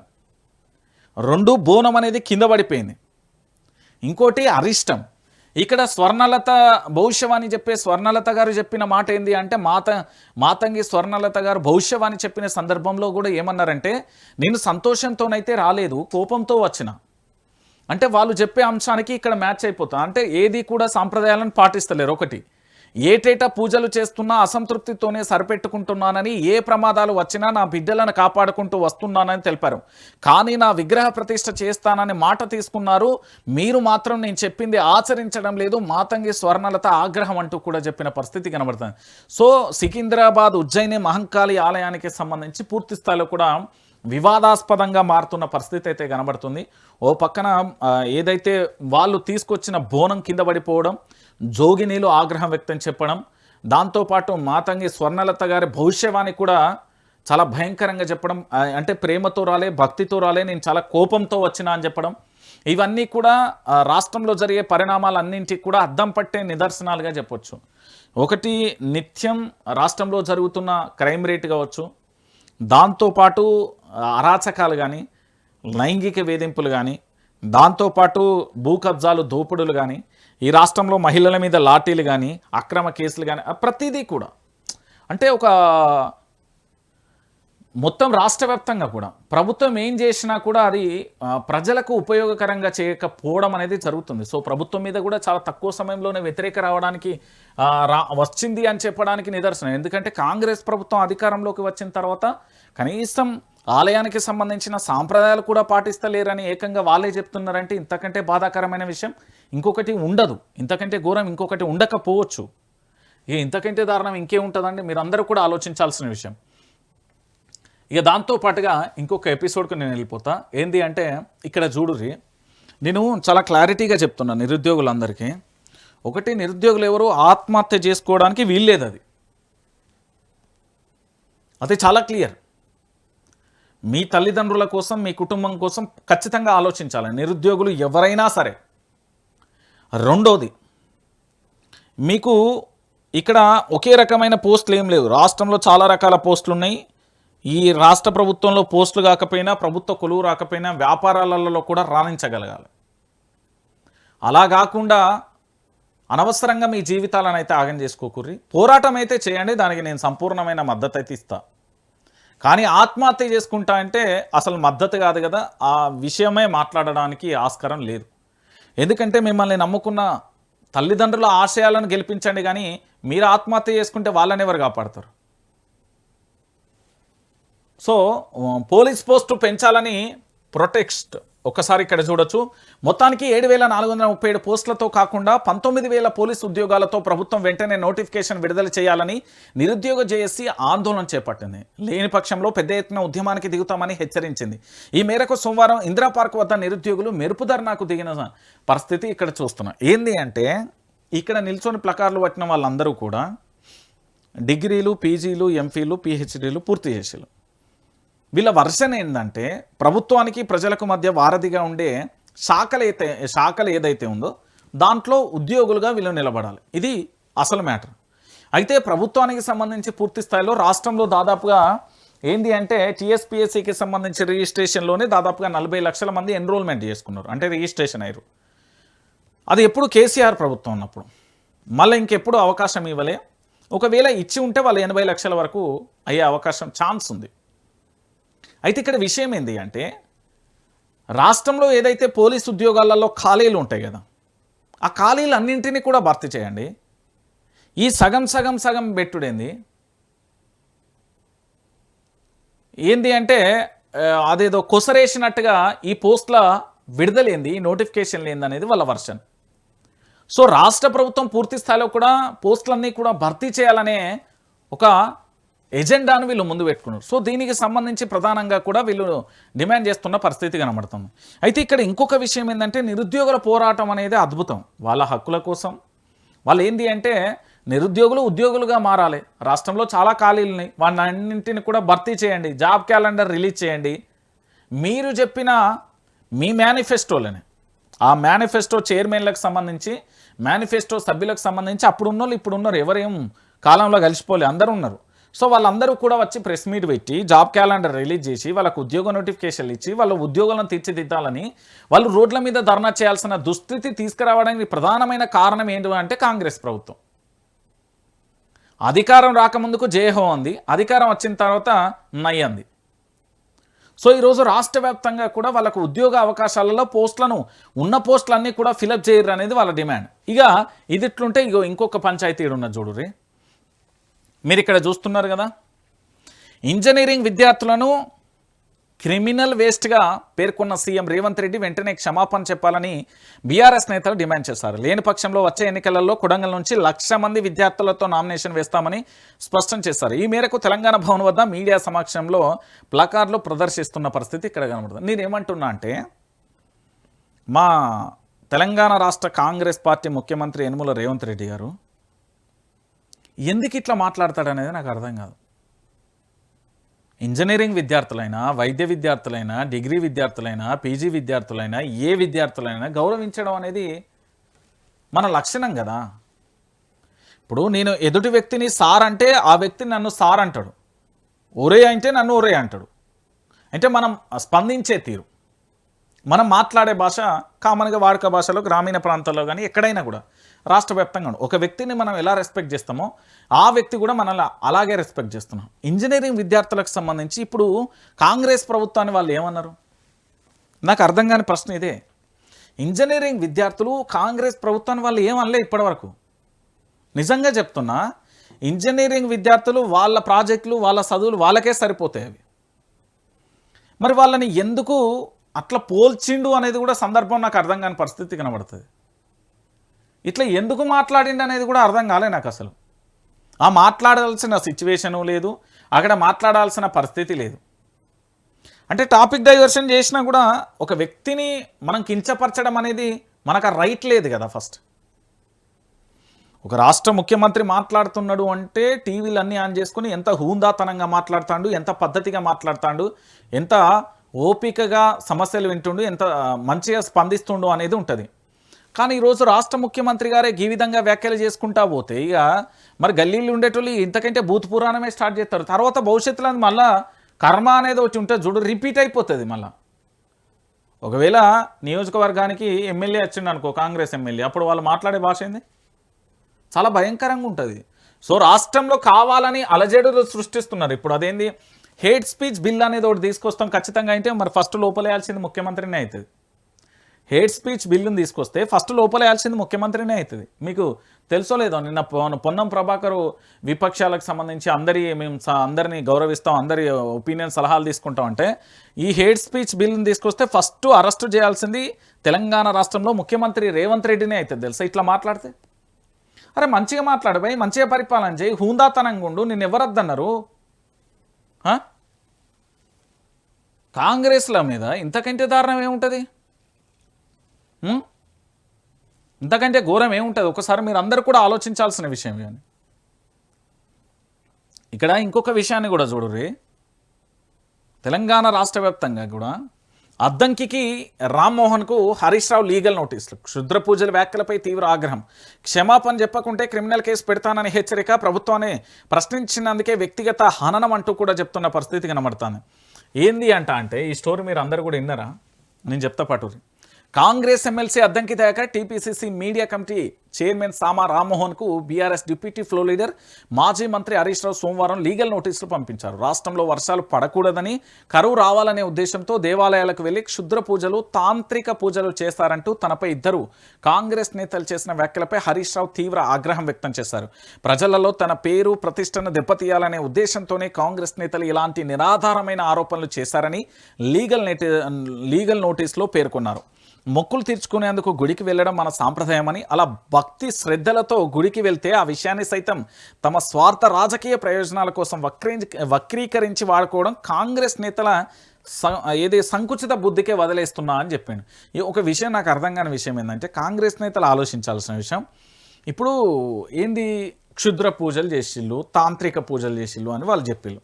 2, బోనం అనేది కింద పడిపోయింది. ఇంకోటి అరిష్టం. ఇక్కడ స్వర్ణలత భవిష్యవాణి చెప్పే స్వర్ణలత గారు చెప్పిన మాట ఏంది అంటే, మాతంగి స్వర్ణలత గారు భవిష్యవాణి చెప్పిన సందర్భంలో కూడా ఏమన్నారంటే, నేను సంతోషంతోనైతే రాలేదు, కోపంతో వచ్చిన. అంటే వాళ్ళు చెప్పే అంశానికి ఇక్కడ మ్యాచ్ అయిపోతా. అంటే ఏది కూడా సాంప్రదాయాలను పాటిస్తలేరు. ఒకటి, ఏటేటా పూజలు చేస్తున్నా అసంతృప్తితోనే సరిపెట్టుకుంటున్నానని, ఏ ప్రమాదాలు వచ్చినా నా బిడ్డలను కాపాడుకుంటూ వస్తున్నానని తెలిపారు. కానీ నా విగ్రహ ప్రతిష్ఠ చేస్తానని మాట తీసుకున్నారు, మీరు మాత్రం నేను చెప్పింది ఆచరించడం లేదు, మాతంగి స్వర్ణలత ఆగ్రహం అంటూ కూడా చెప్పిన పరిస్థితి కనబడుతుంది. సో సికింద్రాబాద్ ఉజ్జయిని మహంకాళి ఆలయానికి సంబంధించి పూర్తి స్థాయిలో కూడా వివాదాస్పదంగా మారుతున్న పరిస్థితి అయితే కనబడుతుంది. ఓ పక్కన ఏదైతే వాళ్ళు తీసుకొచ్చిన బోనం కింద పడిపోవడం, జోగినీలు ఆగ్రహం వ్యక్తం చెప్పడం, దాంతోపాటు మాతంగి స్వర్ణలత గారి భవిష్యవాణి కూడా చాలా భయంకరంగా చెప్పడం, అంటే ప్రేమతో రాలే, భక్తితో రాలే, నేను చాలా కోపంతో వచ్చినా అని చెప్పడం, ఇవన్నీ కూడా రాష్ట్రంలో జరిగే పరిణామాలన్నింటికి కూడా అద్దం పట్టే నిదర్శనాలుగా చెప్పొచ్చు. ఒకటి, నిత్యం రాష్ట్రంలో జరుగుతున్న క్రైమ్ రేట్ కావచ్చు, దాంతోపాటు అరాచకాలు కానీ, లైంగిక వేధింపులు కానీ, దాంతోపాటు భూ కబ్జాలు, దోపిడులు కానీ, ఈ రాష్ట్రంలో మహిళల మీద లాఠీలు కానీ, అక్రమ కేసులు కానీ, ప్రతిదీ కూడా అంటే ఒక మొత్తం రాష్ట్ర వ్యాప్తంగా కూడా ప్రభుత్వం ఏం చేసినా కూడా అది ప్రజలకు ఉపయోగకరంగా చేయకపోవడం అనేది జరుగుతుంది. సో ప్రభుత్వం మీద కూడా చాలా తక్కువ సమయంలోనే వ్యతిరేక రావడానికి వచ్చింది అని చెప్పడానికి నిదర్శనం. ఎందుకంటే కాంగ్రెస్ ప్రభుత్వం అధికారంలోకి వచ్చిన తర్వాత కనీసం ఆలయానికి సంబంధించిన సాంప్రదాయాలు కూడా పాటిస్తలేరని ఏకంగా వాళ్ళే చెప్తున్నారంటే ఇంతకంటే బాధాకరమైన విషయం ఇంకొకటి ఉండదు. ఇంతకంటే ఘోరం ఇంకొకటి ఉండకపోవచ్చు. ఇంతకంటే దారుణం ఇంకే ఉంటుందండి? మీరు అందరూ కూడా ఆలోచించాల్సిన విషయం. ఇక దాంతోపాటుగా ఇంకొక ఎపిసోడ్కి నేను వెళ్ళిపోతా. ఏంది అంటే, ఇక్కడ చూడుర్రి, నేను చాలా క్లారిటీగా చెప్తున్నా నిరుద్యోగులందరికీ. ఒకటి, నిరుద్యోగులు ఎవరు ఆత్మహత్య చేసుకోవడానికి వీల్లేదు, అది చాలా క్లియర్. మీ తల్లిదండ్రుల కోసం, మీ కుటుంబం కోసం ఖచ్చితంగా ఆలోచించాలి నిరుద్యోగులు ఎవరైనా సరే. రెండోది, మీకు ఇక్కడ ఒకే రకమైన పోస్టులు ఏం లేవు. రాష్ట్రంలో చాలా రకాల పోస్టులు ఉన్నాయి. ఈ రాష్ట్ర ప్రభుత్వంలో పోస్టులు కాకపోయినా, ప్రభుత్వ కొలువు రాకపోయినా వ్యాపారాలలో కూడా రాణించగలగాలి. అలా కాకుండా అనవసరంగా మీ జీవితాలను అయితే ఆగం చేసుకోకూర్రి. పోరాటం అయితే చేయండి, దానికి నేను సంపూర్ణమైన మద్దతు అయితే ఇస్తా. కానీ ఆత్మహత్య చేసుకుంటా అంటే అసలు మద్దతు కాదు కదా, ఆ విషయమే మాట్లాడడానికి ఆస్కారం లేదు. ఎందుకంటే మిమ్మల్ని నమ్ముకున్న తల్లిదండ్రుల ఆశయాలను గెలిపించండి, కానీ మీరు ఆత్మహత్య చేసుకుంటే వాళ్ళని ఎవరు కాపాడతారు? సో పోలీస్ పోస్టు పెంచాలని ప్రొటెక్స్ట్ ఒకసారి ఇక్కడ చూడొచ్చు. మొత్తానికి 7,437 పోస్టులతో కాకుండా 19,000 పోలీసు ఉద్యోగాలతో ప్రభుత్వం వెంటనే నోటిఫికేషన్ విడుదల చేయాలని నిరుద్యోగ జేఏసీ ఆందోళన చేపట్టింది. లేని పక్షంలో పెద్ద ఎత్తున ఉద్యమానికి దిగుతామని హెచ్చరించింది. ఈ మేరకు సోమవారం ఇందిరా పార్క్ వద్ద నిరుద్యోగులు మెరుపు ధర్నాకు దిగిన పరిస్థితి ఇక్కడ చూస్తున్నాం. ఏంది అంటే, ఇక్కడ నిల్చొని ప్లకార్లు పట్టిన వాళ్ళందరూ కూడా డిగ్రీలు, పీజీలు, ఎంఫీలు, పిహెచ్డీలు పూర్తి చేసేలు. వీళ్ళ వర్షన్ ఏంటంటే, ప్రభుత్వానికి ప్రజలకు మధ్య వారధిగా ఉండే శాఖలు ఏదైతే ఉందో దాంట్లో ఉద్యోగులుగా వీళ్ళు నిలబడాలి. ఇది అసలు మ్యాటర్. అయితే ప్రభుత్వానికి సంబంధించి పూర్తి స్థాయిలో రాష్ట్రంలో దాదాపుగా ఏంది అంటే, టీఎస్పీఎస్సీకి సంబంధించి రిజిస్ట్రేషన్లోనే దాదాపుగా 40 లక్షల మంది ఎన్రోల్మెంట్ చేసుకున్నారు, అంటే రిజిస్ట్రేషన్ అయ్యారు. అది ఎప్పుడు కేసీఆర్ ప్రభుత్వం ఉన్నప్పుడు. మళ్ళీ ఇంకెప్పుడు అవకాశం ఇవ్వలే. ఒకవేళ ఇచ్చి ఉంటే వాళ్ళు 80 లక్షల వరకు అయ్యే అవకాశం ఛాన్స్ ఉంది. అయితే ఇక్కడ విషయం ఏంటి అంటే, రాష్ట్రంలో ఏదైతే పోలీసు ఉద్యోగాలలో ఖాళీలు ఉంటాయి కదా, ఆ ఖాళీలు అన్నింటినీ కూడా భర్తీ చేయండి. ఈ సగం పెట్టుడేంది? ఏంది అంటే అదేదో కొసరేసినట్టుగా ఈ పోస్టుల విడుదలేంది, ఈ నోటిఫికేషన్లు ఏంది అనేది వాళ్ళ వర్షన్. సో రాష్ట్ర ప్రభుత్వం పూర్తి స్థాయిలో కూడా పోస్టులన్నీ కూడా భర్తీ చేయాలనే ఒక ఎజెండాను వీళ్ళు ముందు పెట్టుకున్నారు. సో దీనికి సంబంధించి ప్రధానంగా కూడా వీళ్ళు డిమాండ్ చేస్తున్న పరిస్థితి కనబడుతుంది. అయితే ఇక్కడ ఇంకొక విషయం ఏంటంటే, నిరుద్యోగుల పోరాటం అనేది అద్భుతం. వాళ్ళ హక్కుల కోసం వాళ్ళు ఏంటి అంటే, నిరుద్యోగులు ఉద్యోగులుగా మారాలి. రాష్ట్రంలో చాలా ఖాళీలు ఉన్నాయి, వాటిన్నింటిని కూడా భర్తీ చేయండి, జాబ్ క్యాలెండర్ రిలీజ్ చేయండి. మీరు చెప్పిన మీ మేనిఫెస్టోలని ఆ మేనిఫెస్టో చైర్మన్లకు సంబంధించి మేనిఫెస్టో సభ్యులకు సంబంధించి అప్పుడున్నోళ్ళు ఇప్పుడున్నారు, ఎవరేం కాలంలో కలిసిపోలే, అందరూ ఉన్నారు. సో వాళ్ళందరూ కూడా వచ్చి ప్రెస్ మీట్ పెట్టి జాబ్ క్యాలెండర్ రిలీజ్ చేసి వాళ్ళకు ఉద్యోగ నోటిఫికేషన్లు ఇచ్చి వాళ్ళ ఉద్యోగాలను తీర్చిదిద్దాలని వాళ్ళు రోడ్ల మీద ధర్నా చేయాల్సిన దుస్థితి తీసుకురావడానికి ప్రధానమైన కారణం ఏంటి అంటే కాంగ్రెస్ ప్రభుత్వం. అధికారం రాకముందుకు జయహో అంది, అధికారం వచ్చిన తర్వాత నయ్యంది. సో ఈరోజు రాష్ట్ర వ్యాప్తంగా కూడా వాళ్ళకు ఉద్యోగ అవకాశాలలో పోస్టులను ఉన్న పోస్టులన్నీ కూడా ఫిలప్ చేయరు అనేది వాళ్ళ డిమాండ్. ఇక ఇది ఇట్లుంటే ఇంకొక పంచాయతీ ఉన్నది చూడుర్రి. మీరు ఇక్కడ చూస్తున్నారు కదా, ఇంజనీరింగ్ విద్యార్థులను క్రిమినల్ వేస్ట్గా పేర్కొన్న సీఎం రేవంత్ రెడ్డి వెంటనే క్షమాపణ చెప్పాలని బీఆర్ఎస్ నేతలు డిమాండ్ చేశారు. లేని పక్షంలో వచ్చే ఎన్నికలలో కొడంగల్ నుంచి 1,00,000 మంది విద్యార్థులతో నామినేషన్ వేస్తామని స్పష్టం చేశారు. ఈ మేరకు తెలంగాణ భవన్ వద్ద మీడియా సమక్షంలో ప్లకార్డులు ప్రదర్శిస్తున్న పరిస్థితి ఇక్కడ కనబడుతుంది. నేనేమంటున్నా అంటే, మా తెలంగాణ రాష్ట్ర కాంగ్రెస్ పార్టీ ముఖ్యమంత్రి యనుమల రేవంత్ రెడ్డి గారు ఎందుకు ఇట్లా మాట్లాడతాడనేది నాకు అర్థం కాదు. ఇంజనీరింగ్ విద్యార్థులైనా, వైద్య విద్యార్థులైనా, డిగ్రీ విద్యార్థులైనా, పీజీ విద్యార్థులైనా, ఏ విద్యార్థులైనా గౌరవించడం అనేది మన లక్షణం కదా. ఇప్పుడు నేను ఎదుటి వ్యక్తిని సార్ అంటే ఆ వ్యక్తి నన్ను సార్ అంటాడు, ఒరే అంటే నన్ను ఒరే అంటాడు. అంటే మనం స్పందించే తీరు, మనం మాట్లాడే భాష కామన్గా వాడుక భాషలో గ్రామీణ ప్రాంతాల్లో కానీ ఎక్కడైనా కూడా రాష్ట్ర వ్యాప్తంగా ఒక వ్యక్తిని మనం ఎలా రెస్పెక్ట్ చేస్తామో ఆ వ్యక్తి కూడా మనల్ని అలాగే రెస్పెక్ట్ చేస్తున్నాం. ఇంజనీరింగ్ విద్యార్థులకు సంబంధించి ఇప్పుడు కాంగ్రెస్ ప్రభుత్వాన్ని వాళ్ళు ఏమన్నారు, నాకు అర్థం కాని ప్రశ్న ఇదే. ఇంజనీరింగ్ విద్యార్థులు కాంగ్రెస్ ప్రభుత్వాన్ని వాళ్ళు ఏమనలే ఇప్పటివరకు. నిజంగా చెప్తున్నా, ఇంజనీరింగ్ విద్యార్థులు వాళ్ళ ప్రాజెక్టులు వాళ్ళ చదువులు వాళ్ళకే సరిపోతాయి. అవి మరి వాళ్ళని ఎందుకు అట్లా పోల్చిండు అనేది కూడా సందర్భం నాకు అర్థం కాని పరిస్థితి కనబడుతుంది. ఇట్లా ఎందుకు మాట్లాడిండు అనేది కూడా అర్థం కాలే నాకు అసలు. ఆ మాట్లాడాల్సిన సిచ్యువేషను లేదు, అక్కడ మాట్లాడాల్సిన పరిస్థితి లేదు. అంటే టాపిక్ డైవర్షన్ చేసినా కూడా ఒక వ్యక్తిని మనం కించపరచడం అనేది మనకు ఆ రైట్ లేదు కదా. ఫస్ట్ ఒక రాష్ట్ర ముఖ్యమంత్రి మాట్లాడుతున్నాడు అంటే టీవీలు అన్నీ ఆన్ చేసుకుని ఎంత హూందాతనంగా మాట్లాడుతాడు, ఎంత పద్ధతిగా మాట్లాడుతాడు, ఎంత ఓపికగా సమస్యలు వింటుండు, ఎంత మంచిగా స్పందిస్తుండు అనేది ఉంటుంది. కానీ ఈరోజు రాష్ట్ర ముఖ్యమంత్రి గారే ఈ విధంగా వ్యాఖ్యలు చేసుకుంటా పోతే ఇక మరి గల్లీలు ఉండేటోళ్ళు ఇంతకంటే భూత పురాణమే స్టార్ట్ చేస్తారు. తర్వాత భవిష్యత్తులో మళ్ళీ కర్మ అనేది ఒకటి ఉంటుంది చూడు, రిపీట్ అయిపోతుంది మళ్ళీ. ఒకవేళ నియోజకవర్గానికి ఎమ్మెల్యే వచ్చిండు అనుకో, కాంగ్రెస్ ఎమ్మెల్యే, అప్పుడు వాళ్ళు మాట్లాడే భాష ఏంది, చాలా భయంకరంగా ఉంటుంది. సో రాష్ట్రంలో కావాలని అలజడులు సృష్టిస్తున్నారు. ఇప్పుడు అదేంది హేట్ స్పీచ్ బిల్ అనేది ఒకటి తీసుకొస్తాం ఖచ్చితంగా, అయితే మరి ఫస్ట్ లోపలేయాల్సింది ముఖ్యమంత్రినే అవుతుంది. హేట్ స్పీచ్ బిల్లుని తీసుకొస్తే ఫస్ట్ లోపలేయాల్సింది ముఖ్యమంత్రినే అవుతుంది. మీకు తెలుసో లేదో, నిన్న పొన్నం ప్రభాకర్ విపక్షాలకు సంబంధించి మేము అందరినీ గౌరవిస్తాం, అందరి ఒపీనియన్ సలహాలు తీసుకుంటాం అంటే, ఈ హేట్ స్పీచ్ బిల్లుని తీసుకొస్తే ఫస్ట్ అరెస్టు చేయాల్సింది తెలంగాణ రాష్ట్రంలో ముఖ్యమంత్రి రేవంత్ రెడ్డినే అవుతుంది తెలుసా. ఇట్లా మాట్లాడితే అరే మంచిగా మాట్లాడు భయ్, మంచిగా పరిపాలన చేయి, హూందాతనంగా ఉండు, నిన్ను ఎవరద్దన్నారు. కాంగ్రెస్ల మీద ఇంతకంటే దారుణం ఏముంటుంది, ఇంతకంటే ఘోరం ఏముంటుంది? ఒకసారి మీరు అందరూ కూడా ఆలోచించాల్సిన విషయం. కానీ ఇక్కడ ఇంకొక విషయాన్ని కూడా చూడుర్రి. తెలంగాణ రాష్ట్ర వ్యాప్తంగా కూడా అద్దంకికి రామ్మోహన్కు హరీష్ రావు లీగల్ నోటీసులు, క్షుద్ర పూజల వ్యాఖ్యలపై తీవ్ర ఆగ్రహం, క్షమాపణ చెప్పకుంటే క్రిమినల్ కేసు పెడతానని హెచ్చరిక, ప్రభుత్వాన్ని ప్రశ్నించినందుకే వ్యక్తిగత హననం అంటూ కూడా చెప్తున్న పరిస్థితి కనబడుతుంది. ఏంది అంటే ఈ స్టోరీ మీరు అందరూ కూడా విన్నారా? నేను చెప్తా Paturi. Congress MLC Addanki Dayakar TPCC media committee chairman Sama రామ్మోహన్కు బీఆర్ఎస్ డిప్యూటీ ఫ్లోర్ లీడర్ మాజీ మంత్రి హరీష్ రావు సోమవారం లీగల్ నోటీసులు పంపించారు. రాష్ట్రంలో వర్షాలు పడకూడదని, కరువు రావాలనే ఉద్దేశంతో దేవాలయాలకు వెళ్లి క్షుద్ర పూజలు, తాంత్రిక పూజలు చేస్తారంటూ తనపై ఇద్దరు కాంగ్రెస్ నేతలు చేసిన వ్యాఖ్యలపై హరీష్ రావు తీవ్ర ఆగ్రహం వ్యక్తం చేశారు. ప్రజలలో తన పేరు ప్రతిష్టను దెబ్బతీయాలనే ఉద్దేశంతోనే కాంగ్రెస్ నేతలు ఇలాంటి నిరాధారమైన ఆరోపణలు చేశారని లీగల్ నోటీసులో పేర్కొన్నారు. మొక్కులు తీర్చుకునేందుకు గుడికి వెళ్ళడం మన సాంప్రదాయమని, అలా భక్తి శ్రద్ధలతో గుడికి వెళ్తే ఆ విషయాన్ని సైతం తమ స్వార్థ రాజకీయ ప్రయోజనాల కోసం వక్రీకరించి వాడుకోవడం కాంగ్రెస్ నేతల సంకుచిత బుద్ధికే వదిలేస్తున్నా అని చెప్పాడు. ఒక విషయం నాకు అర్థం కాని విషయం ఏంటంటే, కాంగ్రెస్ నేతలు ఆలోచించాల్సిన విషయం, ఇప్పుడు ఏంది క్షుద్ర పూజలు చేసిళ్ళు, తాంత్రిక పూజలు చేసిళ్ళు అని వాళ్ళు చెప్పిళ్ళు.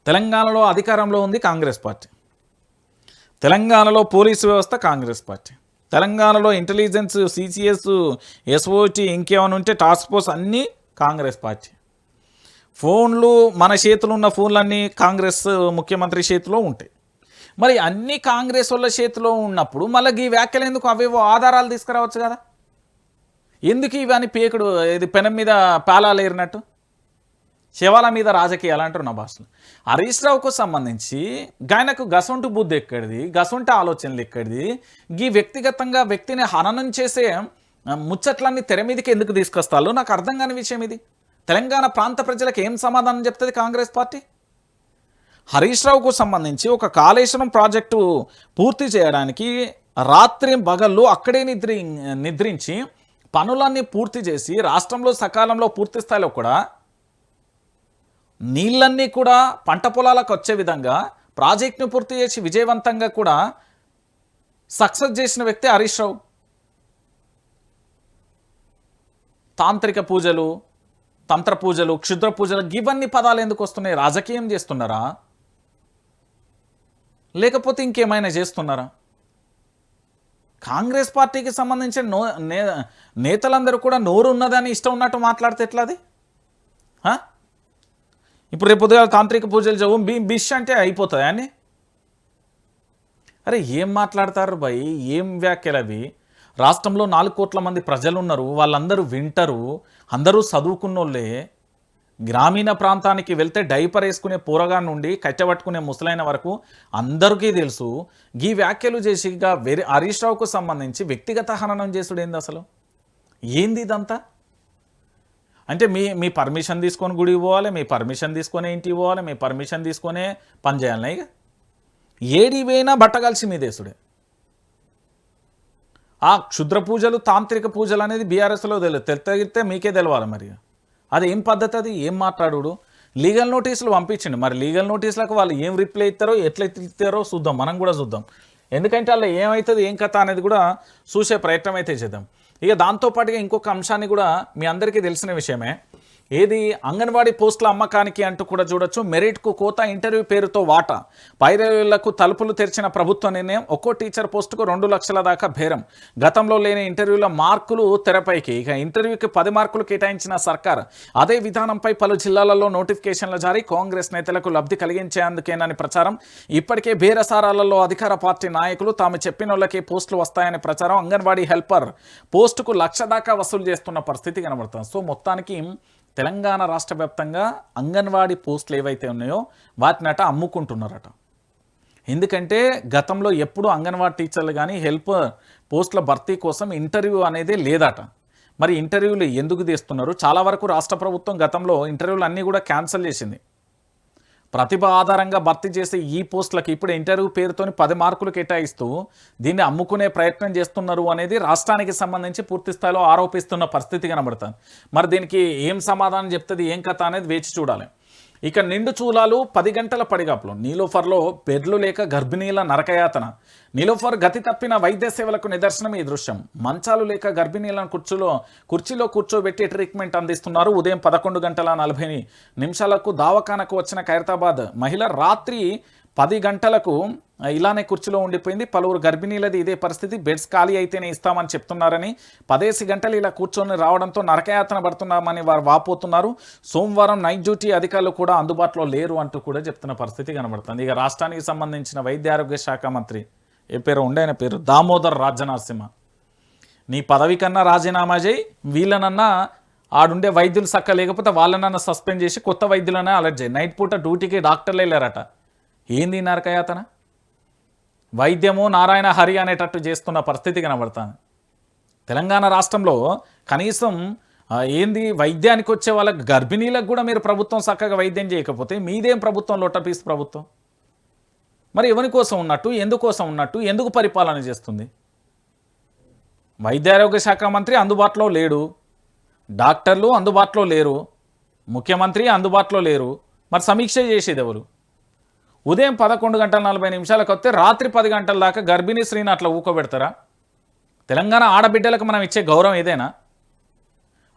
తెలంగాణలో అధికారంలో ఉంది కాంగ్రెస్ పార్టీ. తెలంగాణలో పోలీసు వ్యవస్థ కాంగ్రెస్ పార్టీ, తెలంగాణలో ఇంటెలిజెన్స్, సిసిఎస్, ఎస్ఓటి, ఇంకేమైనా ఉంటే టాస్క్ ఫోర్స్ అన్నీ కాంగ్రెస్ పార్టీ. ఫోన్లు మన చేతులు ఉన్న ఫోన్లన్నీ కాంగ్రెస్ ముఖ్యమంత్రి చేతిలో ఉంటాయి. మరి అన్ని కాంగ్రెస్ వాళ్ళ చేతిలో ఉన్నప్పుడు మళ్ళీ ఈ వ్యాఖ్యలు ఎందుకు? అవేవో ఆధారాలు తీసుకురావచ్చు కదా. ఎందుకు ఇవన్నీ పేకుడు? ఇది పెనం మీద పేలాలు ఏరినట్టు శివాల మీద రాజకీయాలు అంటారు నా భాషలో. హరీష్ రావుకు సంబంధించి ఆయనకు గసొంటి బుద్ధి ఎక్కడిది, గసొంటి ఆలోచనలు ఎక్కడిది? ఈ వ్యక్తిగతంగా వ్యక్తిని హననం చేసే ముచ్చట్లన్నీ తెర మీదకి ఎందుకు తీసుకొస్తాలో నాకు అర్థం కాని విషయం ఇది. తెలంగాణ ప్రాంత ప్రజలకు ఏం సమాధానం చెప్తుంది కాంగ్రెస్ పార్టీ? హరీష్ రావుకు సంబంధించి ఒక కాళేశ్వరం ప్రాజెక్టు పూర్తి చేయడానికి రాత్రి పగళ్ళు అక్కడే నిద్రించి పనులన్నీ పూర్తి చేసి రాష్ట్రంలో సకాలంలో పూర్తి స్థాయిలో కూడా నీళ్ళన్నీ కూడా పంట పొలాలకు వచ్చే విధంగా ప్రాజెక్టును పూర్తి చేసి విజయవంతంగా కూడా సక్సెస్ చేసిన వ్యక్తి హరీష్ రావు. తాంత్రిక పూజలు, తంత్ర పూజలు, క్షుద్ర పూజలు, ఇవన్నీ పదాలు ఎందుకు వస్తున్నాయి? రాజకీయం చేస్తున్నారా లేకపోతే ఇంకేమైనా చేస్తున్నారా? కాంగ్రెస్ పార్టీకి సంబంధించిన నేతలందరూ కూడా నోరు ఉన్నదని ఇష్టం ఉన్నట్టు మాట్లాడితే ఎట్లాది? ఇప్పుడు రేపు పొద్దుగా తాంత్రిక పూజలు చదువు బిష్ అంటే అయిపోతాయి అని. అరే ఏం మాట్లాడతారు భయ్? ఏం వ్యాఖ్యలు అవి? రాష్ట్రంలో 4 కోట్ల మంది ప్రజలు ఉన్నారు, వాళ్ళందరూ వింటారు, అందరూ చదువుకున్నోళ్ళే. గ్రామీణ ప్రాంతానికి వెళ్తే డైపర్ వేసుకునే పోరగా నుండి కట్టబట్టుకునే ముసలైన వరకు అందరికీ తెలుసు. ఈ వ్యాఖ్యలు చేసి వేరే హరీష్ రావుకు సంబంధించి వ్యక్తిగత హననం చేసుడు ఏంది అసలు? ఏంది ఇదంతా? అంటే మీ పర్మిషన్ తీసుకొని గుడికి పోవాలి, మీ పర్మిషన్ తీసుకొని ఇంటికి పోవాలి, మీ పర్మిషన్ తీసుకొనే పని చేయాలి. ఇక ఏడి పోయినా బట్టగలిసి మీ దేశుడే. ఆ క్షుద్ర పూజలు, తాంత్రిక పూజలు అనేది బీఆర్ఎస్లో తెలితే మీకే తెలవాలి. మరి అది ఏం పద్ధతి? అది ఏం మాట్లాడు? లీగల్ నోటీసులు పంపించండి. మరి లీగల్ నోటీసులకు వాళ్ళు ఏం రిప్లై ఇస్తారో, ఎట్లా ఇస్తారో చూద్దాం, మనం కూడా చూద్దాం. ఎందుకంటే అలా ఏమవుతుంది, ఏం కథ అనేది కూడా చూసే ప్రయత్నం అయితే చేద్దాం. ఇక దాంతోపాటుగా ఇంకొక అంశాన్ని కూడా మీ అందరికీ తెలిసిన విషయమే, ఏది అంగన్వాడీ పోస్టుల అమ్మకానికి అంటూ కూడా చూడొచ్చు. మెరిట్కు కోత, ఇంటర్వ్యూ పేరుతో వాటా, పైరవీళ్లకు తలుపులు తెరిచిన ప్రభుత్వ నిర్ణయం. ఒక్కో టీచర్ పోస్టుకు 2 లక్షల దాకా బేరం. గతంలో లేని ఇంటర్వ్యూల మార్కులు తెరపైకి. ఇక ఇంటర్వ్యూకి 10 మార్కులు కేటాయించిన సర్కార్. అదే విధానంపై పలు జిల్లాలలో నోటిఫికేషన్ల జారీ. కాంగ్రెస్ నేతలకు లబ్ధి కలిగించేందుకేనని ప్రచారం. ఇప్పటికే బేరసారాలలో అధికార పార్టీ నాయకులు తాము చెప్పిన వాళ్ళకే పోస్టులు వస్తాయని ప్రచారం. అంగన్వాడీ హెల్పర్ పోస్టుకు 1 లక్ష దాకా వసూలు చేస్తున్న పరిస్థితి కనబడుతుంది. సో మొత్తానికి తెలంగాణ రాష్ట్ర వ్యాప్తంగా అంగన్వాడీ పోస్టులు ఏవైతే ఉన్నాయో వాటినట అమ్ముకుంటున్నారట. ఎందుకంటే గతంలో ఎప్పుడు అంగన్వాడీ టీచర్లు కానీ హెల్పర్ పోస్టుల భర్తీ కోసం ఇంటర్వ్యూ అనేది లేదట. మరి ఇంటర్వ్యూలు ఎందుకు తీస్తున్నారు? చాలా వరకు రాష్ట్ర ప్రభుత్వం గతంలో ఇంటర్వ్యూలు అన్నీ కూడా క్యాన్సిల్ చేసింది. ప్రతిభ ఆధారంగా భర్తీ చేసే ఈ పోస్టులకి ఇప్పుడు ఇంటర్వ్యూ పేరుతోని 10 మార్కులు కేటాయిస్తూ దీన్ని అమ్ముకునే ప్రయత్నం చేస్తున్నారు అనేది రాష్ట్రానికి సంబంధించి పూర్తి స్థాయిలో ఆరోపిస్తున్న పరిస్థితి కనబడుతుంది. మరి దీనికి ఏం సమాధానం చెప్తుంది, ఏం కథ అనేది వేచి చూడాలి. ఇక నిండు చూలాలు 10 గంటల పడిగాపులు. నీలోఫర్లో బెడ్లు లేక గర్భిణీల నరకయాతన. నీలోఫర్ గతి తప్పిన వైద్య సేవలకు నిదర్శనం ఈ దృశ్యం. మంచాలు లేక గర్భిణీలను కుర్చీలో కూర్చోబెట్టి ట్రీట్మెంట్ అందిస్తున్నారు. ఉదయం 11:40 దావఖానకు వచ్చిన ఖైరతాబాద్ మహిళ రాత్రి 10 గంటలకు ఇలానే కుర్చీలో ఉండిపోయింది. పలువురు గర్భిణీలది ఇదే పరిస్థితి. బెడ్స్ ఖాళీ అయితేనే ఇస్తామని చెప్తున్నారని 10 గంటలు ఇలా కూర్చొని రావడంతో నరకయాతన పడుతున్నామని వారు వాపోతున్నారు. సోమవారం నైట్ డ్యూటీ అధికారులు కూడా అందుబాటులో లేరు అంటూ కూడా చెప్తున్న పరిస్థితి కనబడుతుంది. ఇక రాష్ట్రానికి సంబంధించిన వైద్య ఆరోగ్య శాఖ మంత్రి ఏ పేరు ఉండే, ఆయన పేరు దామోదర్ రాజనరసింహ. నీ పదవి కన్నా రాజీనామా చేయి, వీళ్ళనన్నా ఆడుండే వైద్యులు సక్క లేకపోతే వాళ్ళనన్నా సస్పెండ్ చేసి కొత్త వైద్యులనే అలర్ట్ చేయి. నైట్ పూట డ్యూటీకి డాక్టర్లు వెళ్ళారట. ఏంది నరకయాతన? వైద్యము నారాయణ హరి అనేటట్టు చేస్తున్న పరిస్థితి కనబడుతుంది. తెలంగాణ రాష్ట్రంలో కనీసం ఏంది వైద్యానికి వచ్చే వాళ్ళకి గర్భిణీలకు కూడా మీరు ప్రభుత్వం చక్కగా వైద్యం చేయకపోతే మీదేం ప్రభుత్వం, లొట్టపీస్ ప్రభుత్వం. మరి ఎవరి కోసం ఉన్నట్టు, ఎందుకోసం ఉన్నట్టు, ఎందుకు పరిపాలన చేస్తుంది? వైద్య ఆరోగ్య శాఖ మంత్రి అందుబాటులో లేడు, డాక్టర్లు అందుబాటులో లేరు, ముఖ్యమంత్రి అందుబాటులో లేరు. మరి సమీక్ష చేసేది ఎవరు? ఉదయం 11:40 వస్తే రాత్రి 10 గంటల దాకా గర్భిణీ స్త్రీని అట్లా ఊకోబెడతారా? తెలంగాణ ఆడబిడ్డలకు మనం ఇచ్చే గౌరవం ఏదైనా?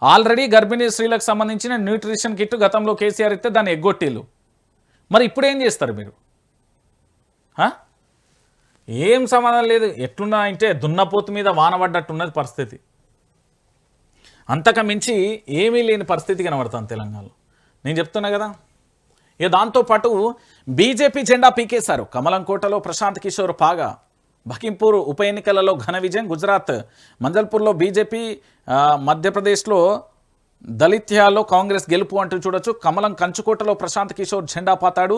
ఆల్రెడీ గర్భిణీ స్త్రీలకు సంబంధించిన న్యూట్రిషన్ కిట్ గతంలో కేసీఆర్ ఇస్తే దాన్ని ఎగ్గొట్టిల్లు. మరి ఇప్పుడు ఏం చేస్తారు మీరు? ఏం సమాధానం లేదు. ఎట్లున్నా అంటే దున్నపోతు మీద వాన పడ్డట్టున్నది పరిస్థితి. అంతకు మించి ఏమీ లేని పరిస్థితి కనబడుతుంది తెలంగాణలో. నేను చెప్తున్నా కదా. ఇక దాంతోపాటు బీజేపీ జెండా పీకేశారు. కమలంకోటలో ప్రశాంత్ కిషోర్ పాగా, బకింపూర్ ఉప ఎన్నికలలో ఘన విజయం, గుజరాత్ మంజల్పూర్లో బీజేపీ, మధ్యప్రదేశ్లో దళిత్యాల్లో కాంగ్రెస్ గెలుపు అంటూ చూడొచ్చు. కమలం కంచుకోటలో ప్రశాంత్ కిషోర్ జెండా పాతాడు.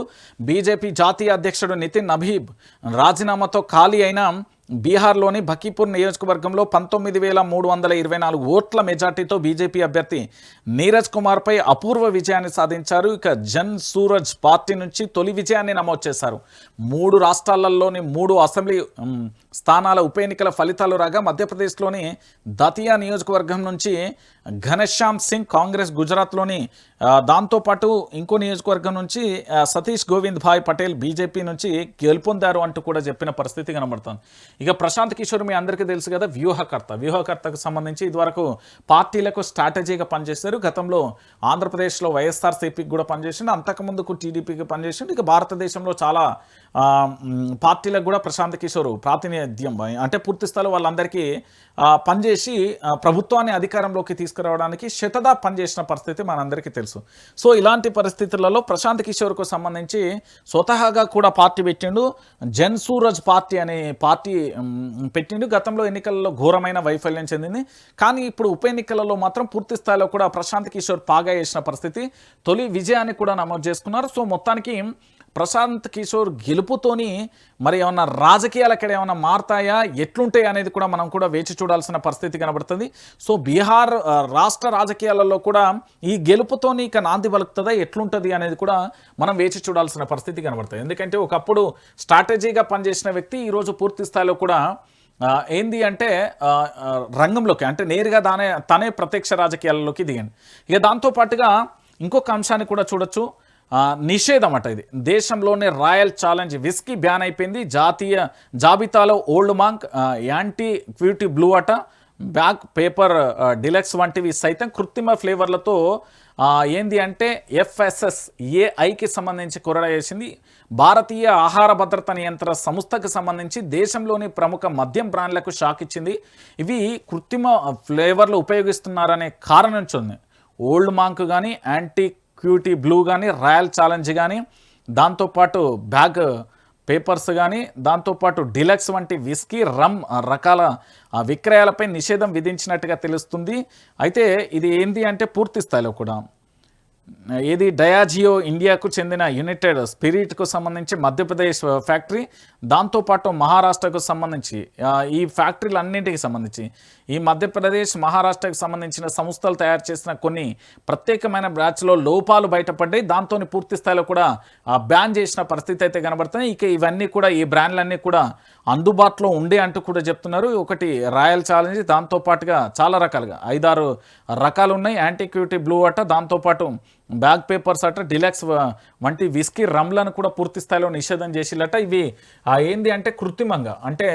బీజేపీ జాతీయ అధ్యక్షుడు నితిన్ నబీబ్ రాజీనామాతో ఖాళీ అయిన బీహార్లోని బకీపూర్ నియోజకవర్గంలో 19,324 ఓట్ల మెజార్టీతో బీజేపీ అభ్యర్థి నీరజ్ కుమార్పై అపూర్వ విజయాన్ని సాధించారు. ఇక జన్ సూరజ్ పార్టీ నుంచి తొలి విజయాన్ని నమోదు చేశారు. 3 రాష్ట్రాలలోని 3 అసెంబ్లీ స్థానాల ఉప ఎన్నికల ఫలితాలు రాగా మధ్యప్రదేశ్లోని దతియా నియోజకవర్గం నుంచి ఘనశ్యామ్ సింగ్ కాంగ్రెస్, గుజరాత్లోని దాంతోపాటు ఇంకో నియోజకవర్గం నుంచి సతీష్ గోవింద్ భాయ్ పటేల్ బీజేపీ నుంచి గెలుపొందారు అంటూ కూడా చెప్పిన పరిస్థితి కనబడుతుంది. ఇక ప్రశాంత్ కిషోర్ మీ అందరికీ తెలుసు కదా, వ్యూహకర్తకు సంబంధించి ఇదివరకు పార్టీలకు స్ట్రాటజీగా పనిచేస్తారు. గతంలో ఆంధ్రప్రదేశ్లో వైఎస్ఆర్సీపీకి కూడా పనిచేసిండు, అంతకుముందుకు టీడీపీకి పనిచేసిండు. ఇక భారతదేశంలో చాలా పార్టీలకు కూడా ప్రశాంత్ కిషోర్ ప్రాతినిధ్యం అంటే పూర్తి స్థాయిలో వాళ్ళందరికీ పనిచేసి ప్రభుత్వాన్ని అధికారంలోకి తీసుకురావడానికి శతదా పనిచేసిన పరిస్థితి మనందరికీ తెలుసు. సో ఇలాంటి పరిస్థితులలో ప్రశాంత్ కిషోర్కు సంబంధించి స్వతహాగా కూడా పార్టీ పెట్టిండు. జన్ సూరజ్ పార్టీ అనే పార్టీ పెట్టిండు. గతంలో ఎన్నికలలో ఘోరమైన వైఫల్యం చెందింది. కానీ ఇప్పుడు ఉప ఎన్నికలలో మాత్రం పూర్తి స్థాయిలో కూడా ప్రశాంత్ కిషోర్ పాగా చేసిన పరిస్థితి, తొలి విజయాన్ని కూడా నమోదు చేసుకున్నారు. సో మొత్తానికి ప్రశాంత్ కిషోర్ గెలుపుతోని మరి ఏమన్నా రాజకీయాలు అక్కడ ఏమైనా మారుతాయా, ఎట్లుంటాయి అనేది కూడా మనం కూడా వేచి చూడాల్సిన పరిస్థితి కనబడుతుంది. సో బీహార్ రాష్ట్ర రాజకీయాలలో కూడా ఈ గెలుపుతోని ఇక నాంది పలుకుతుందా, ఎట్లుంటుంది అనేది కూడా మనం వేచి చూడాల్సిన పరిస్థితి కనబడుతుంది. ఎందుకంటే ఒకప్పుడు స్ట్రాటజీగా పనిచేసిన వ్యక్తి ఈరోజు పూర్తి స్థాయిలో కూడా ఏంది అంటే రంగంలోకి అంటే నేరుగా తనే ప్రత్యక్ష రాజకీయాలలోకి దిగండి. ఇక దాంతోపాటుగా ఇంకొక అంశాన్ని కూడా చూడొచ్చు. నిషేధం అట. ఇది దేశంలోనే రాయల్ ఛాలెంజ్ విస్కీ బ్యాన్ అయిపోయింది. జాబితాలో Old Monk, Antiquity Blue అట, బ్యాక్ పేపర్ డిలక్స్ వంటివి సైతం కృత్రిమ ఫ్లేవర్లతో ఏంది అంటే FSSAIకి సంబంధించి కొరడా చేసింది. భారతీయ ఆహార భద్రత నియంత్రణ సంస్థకు సంబంధించి దేశంలోని ప్రముఖ మద్యం బ్రాండ్లకు షాక్ ఇచ్చింది. ఇవి కృత్రిమ ఫ్లేవర్లు ఉపయోగిస్తున్నారనే కారణం ఉంది. ఓల్డ్ మాంక్ కానీ, యాంటీ క్యూటీ బ్లూ కానీ, రాయల్ ఛాలెంజ్ కానీ, దాంతోపాటు బ్యాగ్ పేపర్స్ కానీ, దాంతోపాటు డిలక్స్ వంటి విస్కీ, రమ్ రకాల విక్రయాలపై నిషేధం విధించినట్టుగా తెలుస్తుంది. అయితే ఇది ఏంటి అంటే పూర్తి స్థాయిలో కూడా ఏది డయాజియో ఇండియాకు చెందిన యునైటెడ్ స్పిరిట్కు సంబంధించి మధ్యప్రదేశ్ ఫ్యాక్టరీ, దాంతోపాటు మహారాష్ట్రకు సంబంధించి ఈ ఫ్యాక్టరీలన్నింటికి సంబంధించి ఈ మధ్యప్రదేశ్, మహారాష్ట్రకు సంబంధించిన సంస్థలు తయారు చేసిన కొన్ని ప్రత్యేకమైన బ్యాచ్లో లోపాలు బయటపడ్డాయి. దాంతో పూర్తి స్థాయిలో కూడా బ్యాన్ చేసిన పరిస్థితి అయితే కనబడుతుంది. ఇక ఇవన్నీ కూడా ఈ బ్రాండ్లన్నీ కూడా అందుబాటులో ఉండే అంటూ కూడా చెప్తున్నారు. ఒకటి రాయల్ ఛాలెంజ్, దాంతోపాటుగా చాలా రకాలుగా 5-6 రకాలు ఉన్నాయి. యాంటీక్యూటీ బ్లూ అట, దాంతోపాటు బ్యాగ్ పేపర్స్ అట, డిలక్స్ వంటి విస్కీ, రమ్లను కూడా పూర్తి స్థాయిలో నిషేధం చేసిలట. ఇవి ఏంది అంటే కృత్రిమంగా అంటే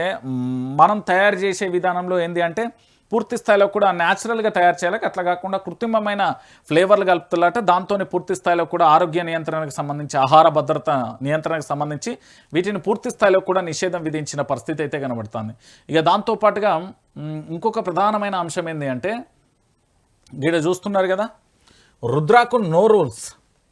మనం తయారు చేసే విధానంలో ఏంది అంటే పూర్తి స్థాయిలో కూడా న్యాచురల్గా తయారు చేయాలి, అట్లా కాకుండా కృత్రిమమైన ఫ్లేవర్లు కలుపుతున్నట్ట. దాంతో పూర్తి స్థాయిలో కూడా ఆరోగ్య నియంత్రణకు సంబంధించి, ఆహార భద్రత నియంత్రణకు సంబంధించి వీటిని పూర్తి స్థాయిలో కూడా నిషేధం విధించిన పరిస్థితి అయితే కనబడుతుంది. ఇక దాంతోపాటుగా ఇంకొక ప్రధానమైన అంశం ఏంటి అంటే ఇక్కడ చూస్తున్నారు కదా, రుద్రాకు నో రూల్స్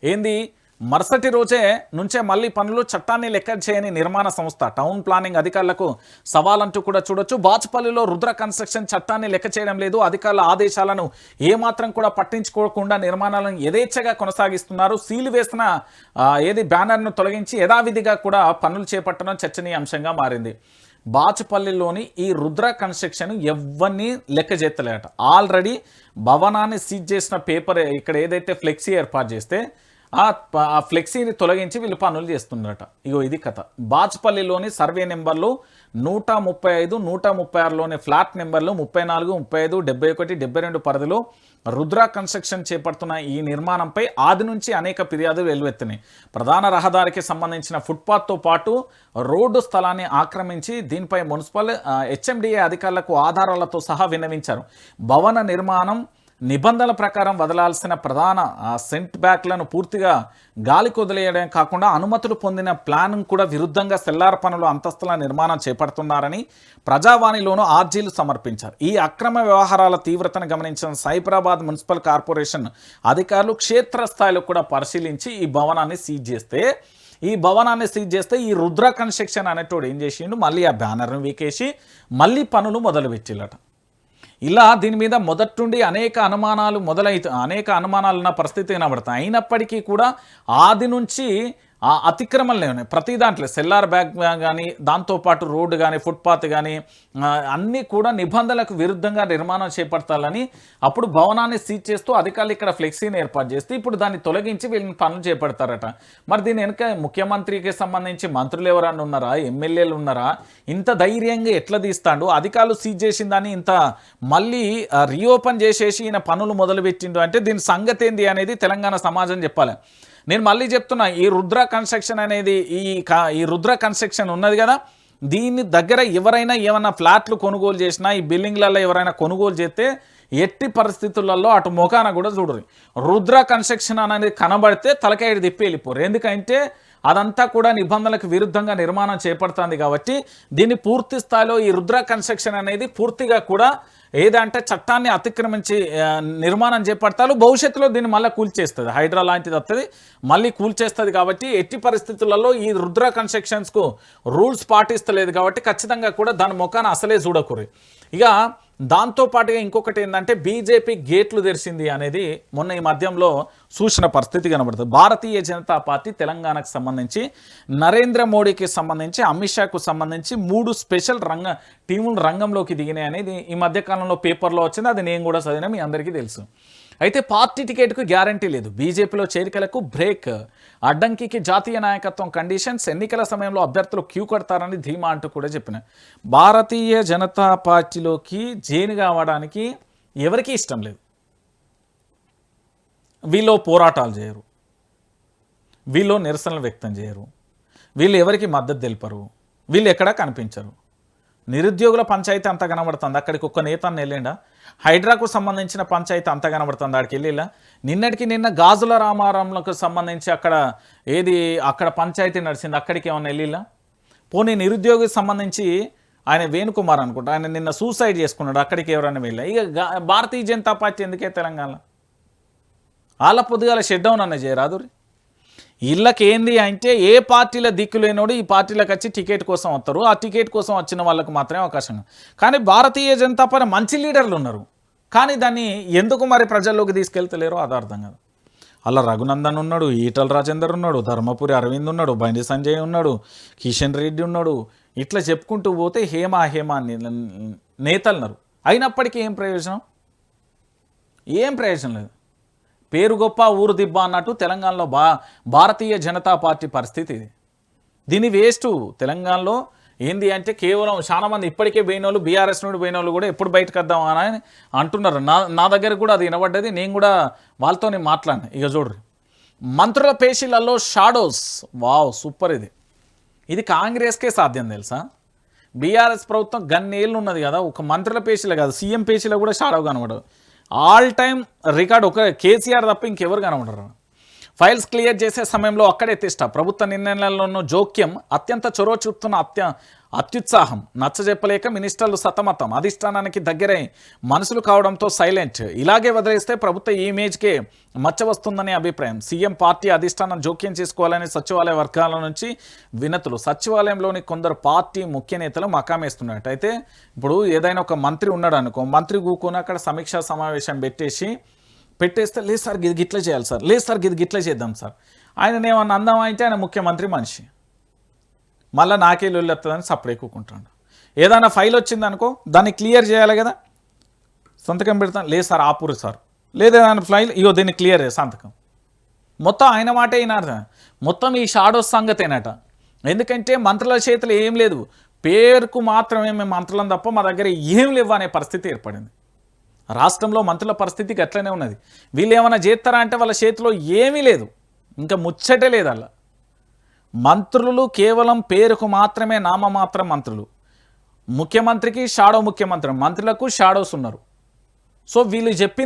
ఏంది, మరుసటి రోజే నుంచే మళ్ళీ పనులు, చట్టాన్ని లెక్క చేయని నిర్మాణ సంస్థ, టౌన్ ప్లానింగ్ అధికారులకు సవాలంటూ కూడా చూడొచ్చు. బాచుపల్లిలో రుద్ర కన్స్ట్రక్షన్ చట్టాన్ని లెక్క చేయడం లేదు, అధికారుల ఆదేశాలను ఏమాత్రం కూడా పట్టించుకోకుండా నిర్మాణాలను యథేచ్ఛగా కొనసాగిస్తున్నారు. సీలు వేసిన బ్యానర్ను తొలగించి యథావిధిగా కూడా పనులు చేపట్టడం చర్చనీయాంశంగా మారింది. బాచుపల్లిలోని ఈ రుద్ర కన్స్ట్రక్షన్ ఎవరిని లెక్క చేస్తలేట. ఆల్రెడీ భవనాన్ని సీజ్ చేసిన పేపర్ ఇక్కడ ఏదైతే ఫ్లెక్సీ ఏర్పాటు చేస్తే ఆ ఫ్లెక్సీని తొలగించి వీళ్ళు పనులు చేస్తున్నారట. ఇగో ఇది కథ. బాచుపల్లిలోని సర్వే నెంబర్లు 135, 136లోని ఫ్లాట్ నెంబర్లు 34, 35, 71, 72 పరిధిలో రుద్ర కన్స్ట్రక్షన్ చేపడుతున్న ఈ నిర్మాణంపై ఆది నుంచి అనేక ఫిర్యాదులు వెల్లువెత్తినాయి. ప్రధాన రహదారికి సంబంధించిన ఫుట్పాత్తో పాటు రోడ్డు స్థలాన్ని ఆక్రమించి దీనిపై మున్సిపల్ HMDA అధికారులకు ఆధారాలతో సహా విన్నవించారు. భవన నిర్మాణం నిబంధనల ప్రకారం వదలాల్సిన ప్రధాన సెంట్ బ్యాక్లను పూర్తిగా గాలికి వదిలేయడం కాకుండా అనుమతులు పొందిన ప్లాన్ కూడా విరుద్ధంగా సెల్లార్ పనులు అంతస్తుల నిర్మాణం చేపడుతున్నారని ప్రజావాణిలోనూ ఆర్జీలు సమర్పించారు. ఈ అక్రమ వ్యవహారాల తీవ్రతను గమనించిన సైబరాబాద్ మున్సిపల్ కార్పొరేషన్ అధికారులు క్షేత్రస్థాయిలో కూడా పరిశీలించి ఈ భవనాన్ని సీజ్ చేస్తే ఈ రుద్ర కన్స్ట్రక్షన్ అనేటోడు ఏం చేసిండు, మళ్ళీ ఆ బ్యానర్ను వీకేసి మళ్ళీ పనులు మొదలుపెట్టిల్లట. ఇలా దీని మీద మొదటి నుండి అనేక అనుమానాలు ఉన్న పరిస్థితి కనబడతాయి. అయినప్పటికీ కూడా ఆది నుంచి ఆ అతిక్రమణలే ఉన్నాయి ప్రతి దాంట్లో. సెల్లార్ బ్యాగ్ కానీ, దాంతోపాటు రోడ్డు కానీ, ఫుట్పాత్ కానీ అన్నీ కూడా నిబంధనలకు విరుద్ధంగా నిర్మాణం చేపడతాలని అప్పుడు భవనాన్ని సీజ్ చేస్తూ అధికారులు ఇక్కడ ఫ్లెక్సీని ఏర్పాటు చేస్తే ఇప్పుడు దాన్ని తొలగించి వీళ్ళని పనులు చేపడతారట. మరి దీని వెనుక ముఖ్యమంత్రికి సంబంధించి మంత్రులు ఎవరన్నా ఉన్నారా, ఎమ్మెల్యేలు ఉన్నారా? ఇంత ధైర్యంగా ఎట్లా తీస్తాడు? అధికారులు సీజ్ చేసిన దాన్ని ఇంత మళ్ళీ రీఓపెన్ చేసేసి ఈయన పనులు మొదలుపెట్టిండు అంటే దీని సంగతి ఏంది అనేది తెలంగాణ సమాజం చెప్పాలి. నేను మళ్ళీ చెప్తున్నా, ఈ రుద్ర కన్స్ట్రక్షన్ అనేది ఈ రుద్ర కన్స్ట్రక్షన్ ఉన్నది కదా, దీని దగ్గర ఎవరైనా ఏమన్నా ఫ్లాట్లు కొనుగోలు చేసినా, ఈ బిల్డింగ్లలో ఎవరైనా కొనుగోలు చేస్తే ఎట్టి పరిస్థితులలో అటు ముఖాన కూడా చూడరు. రుద్ర కన్స్ట్రక్షన్ అనేది కనబడితే తలకాయ తిప్పి వెళ్ళిపోరు. ఎందుకంటే అదంతా కూడా నిబంధనలకు విరుద్ధంగా నిర్మాణం చేపడుతుంది కాబట్టి దీన్ని పూర్తి స్థాయిలో ఈ రుద్ర కన్స్ట్రక్షన్ అనేది పూర్తిగా కూడా ఏదంటే చట్టాన్ని అతిక్రమించి నిర్మాణం చేపడతారు. భవిష్యత్తులో దీన్ని మళ్ళీ కూల్చేస్తుంది, హైడ్రా లాంటిది వస్తుంది మళ్ళీ కూల్చేస్తుంది. కాబట్టి ఎట్టి పరిస్థితులలో ఈ రుద్ర కన్స్ట్రక్షన్స్కు రూల్స్ పాటిస్తలేదు కాబట్టి ఖచ్చితంగా కూడా దాని ముఖాన అసలే చూడకూరు. ఇక దాంతోపాటుగా ఇంకొకటి ఏంటంటే బీజేపీ గేట్లు తెరిచింది అనేది మొన్న ఈ మధ్యంలో చూసిన పరిస్థితి కనబడుతుంది. భారతీయ జనతా పార్టీ తెలంగాణకు సంబంధించి, నరేంద్ర మోడీకి సంబంధించి, అమిత్ షాకు సంబంధించి 3 స్పెషల్ టీములు రంగంలోకి దిగినాయి అనేది ఈ మధ్యకాలంలో పేపర్లో వచ్చింది. అది నేను కూడా చదివినా, మీ అందరికీ తెలుసు. అయితే పార్టీ టికెట్కు గ్యారంటీ లేదు, బీజేపీలో చేరికలకు బ్రేక్, అడ్డంకికి జాతీయ నాయకత్వం కండిషన్స్, ఎన్నికల సమయంలో అభ్యర్థులు క్యూ కడతారని ధీమా అంటూ కూడా చెప్పిన. భారతీయ జనతా పార్టీలోకి జైన్ కావడానికి ఎవరికీ ఇష్టం లేదు. వీళ్ళు పోరాటాలు చేయరు, వీళ్ళు నిరసనలు వ్యక్తం చేయరు, వీళ్ళు ఎవరికి మద్దతు తెలిపరు, వీళ్ళు ఎక్కడా కనిపించరు. నిరుద్యోగుల పంచాయతీ అంతా కనబడుతుంది, అక్కడికి ఒక్క నేతను వెళ్ళిండా? హైడ్రాకు సంబంధించిన పంచాయతీ అంతా కనబడుతుంది, అక్కడికి వెళ్ళిలా? నిన్న గాజుల రామారంలకు సంబంధించి అక్కడ పంచాయతీ నడిచింది, అక్కడికి ఏమన్నా వెళ్ళిలా? పోనీ నిరుద్యోగికి సంబంధించి ఆయన వేణుకుమార్ అనుకుంటా, ఆయన నిన్న సూసైడ్ చేసుకున్నాడు, అక్కడికి ఎవరైనా వెళ్ళా? ఇక భారతీయ జనతా పార్టీ ఎందుకే తెలంగాణ వాళ్ళ పొద్దుగాల షట్ డౌన్ అన్న చేయరాదు. వీళ్ళకి ఏంది అంటే ఏ పార్టీల దిక్కు లేనోడు ఈ పార్టీలకు వచ్చి టికెట్ కోసం వస్తారు, ఆ టికెట్ కోసం వచ్చిన వాళ్ళకు మాత్రమే అవకాశం. కానీ భారతీయ జనతా పార్టీ మంచి లీడర్లు ఉన్నారు, కానీ దాన్ని ఎందుకు మరి ప్రజల్లోకి తీసుకెళ్తలేరో అది అర్థం కాదు. అలా రఘునందన్ ఉన్నాడు, ఈటల రాజేందర్ ఉన్నాడు, ధర్మపురి అరవింద్ ఉన్నాడు, బండి సంజయ్ ఉన్నాడు, కిషన్ రెడ్డి ఉన్నాడు, ఇట్లా చెప్పుకుంటూ పోతే హేమా నేతలున్నారు. అయినప్పటికీ ఏం ప్రయోజనం లేదు. పేరు గొప్ప ఊరు దిబ్బ అన్నట్టు తెలంగాణలో భారతీయ జనతా పార్టీ పరిస్థితి ఇది. దీని వేస్ట్. తెలంగాణలో ఏంది అంటే కేవలం చాలా మంది ఇప్పటికే పోయినోళ్ళు, బీఆర్ఎస్ నుండి పోయినోళ్ళు కూడా ఎప్పుడు బయటకు వద్దాం అని అంటున్నారు. నా దగ్గర కూడా అది వినబడ్డది, నేను కూడా వాళ్ళతో మాట్లాడినా. ఇక చూడ్రి, మంత్రుల పేషీలలో షాడోస్. Wow, super. ఇది కాంగ్రెస్కే సాధ్యం తెలుసా? బీఆర్ఎస్ ప్రభుత్వం గన్నేళ్ళు ఉన్నది కదా, ఒక మంత్రుల పేషీలో కాదు, సీఎం పేషీలో కూడా షాడో కనబడదు. ఆల్ టైమ్ రికార్డ్ ఒక కేసీఆర్ తప్ప ఇంకెవరు కనబడరు. ఫైల్స్ క్లియర్ చేసే సమయంలో అక్కడే తిష్ట, ప్రభుత్వ నిర్ణయాల్లోనూ జోక్యం, అత్యంత చొరవ చూపుతున్న అత్యుత్సాహం, నచ్చజెప్పలేక మినిస్టర్లు సతమతం, అధిష్టానానికి దగ్గరై మనసులు కావడంతో సైలెంట్. ఇలాగే వదిలేస్తే ప్రభుత్వ ఇమేజ్కే మచ్చ వస్తుందనే అభిప్రాయం. సీఎం పార్టీ అధిష్టానం జోక్యం చేసుకోవాలని సచివాలయ వర్గాల నుంచి వినతులు. సచివాలయంలోని కొందరు పార్టీ ముఖ్య నేతలు మకామేస్తున్నట్టు. అయితే ఇప్పుడు ఏదైనా ఒక మంత్రి ఉన్నాడు అనుకో, మంత్రి కూకొని అక్కడ సమీక్షా సమావేశం పెట్టేస్తే లేదు సార్ ఇది గిట్లా చేయాలి సార్, లేదు సార్ ఇది గిట్లా చేద్దాం సార్. ఆయన ఏమన్నా అందామా అంటే ఆయన ముఖ్యమంత్రి మనిషి, మళ్ళీ నాకే లొల్లి వస్తుందని సపరేట్ కూకుంటాడు. ఏదైనా ఫైల్ వచ్చిందనుకో దాన్ని క్లియర్ చేయాలి కదా, సంతకం పెడతాను, లేదు సార్ ఆపురు సార్, లేదు ఏదైనా ఫైల్ ఇగో దీన్ని క్లియర్ సంతకం. మొత్తం ఆయన మాట అయినా మొత్తం ఈ షాడోస్ సంగతేనట. ఎందుకంటే మంత్రుల చేతులు ఏం లేదు, పేరుకు మాత్రమే మేము మంత్రులం తప్ప మా దగ్గర ఏం లేవు అనే పరిస్థితి ఏర్పడింది. రాష్ట్రంలో మంత్రుల పరిస్థితికి అట్లనే ఉన్నది. వీళ్ళు ఏమైనా చేస్తారా అంటే వాళ్ళ చేతిలో ఏమీ లేదు, ఇంకా ముచ్చటే లేదు. అలా మంత్రులు కేవలం పేరుకు మాత్రమే, నామమాత్రం మంత్రులు. ముఖ్యమంత్రికి షాడో ముఖ్యమంత్రి, మంత్రులకు షాడోస్ ఉన్నారు. సో వీళ్ళు చెప్పింది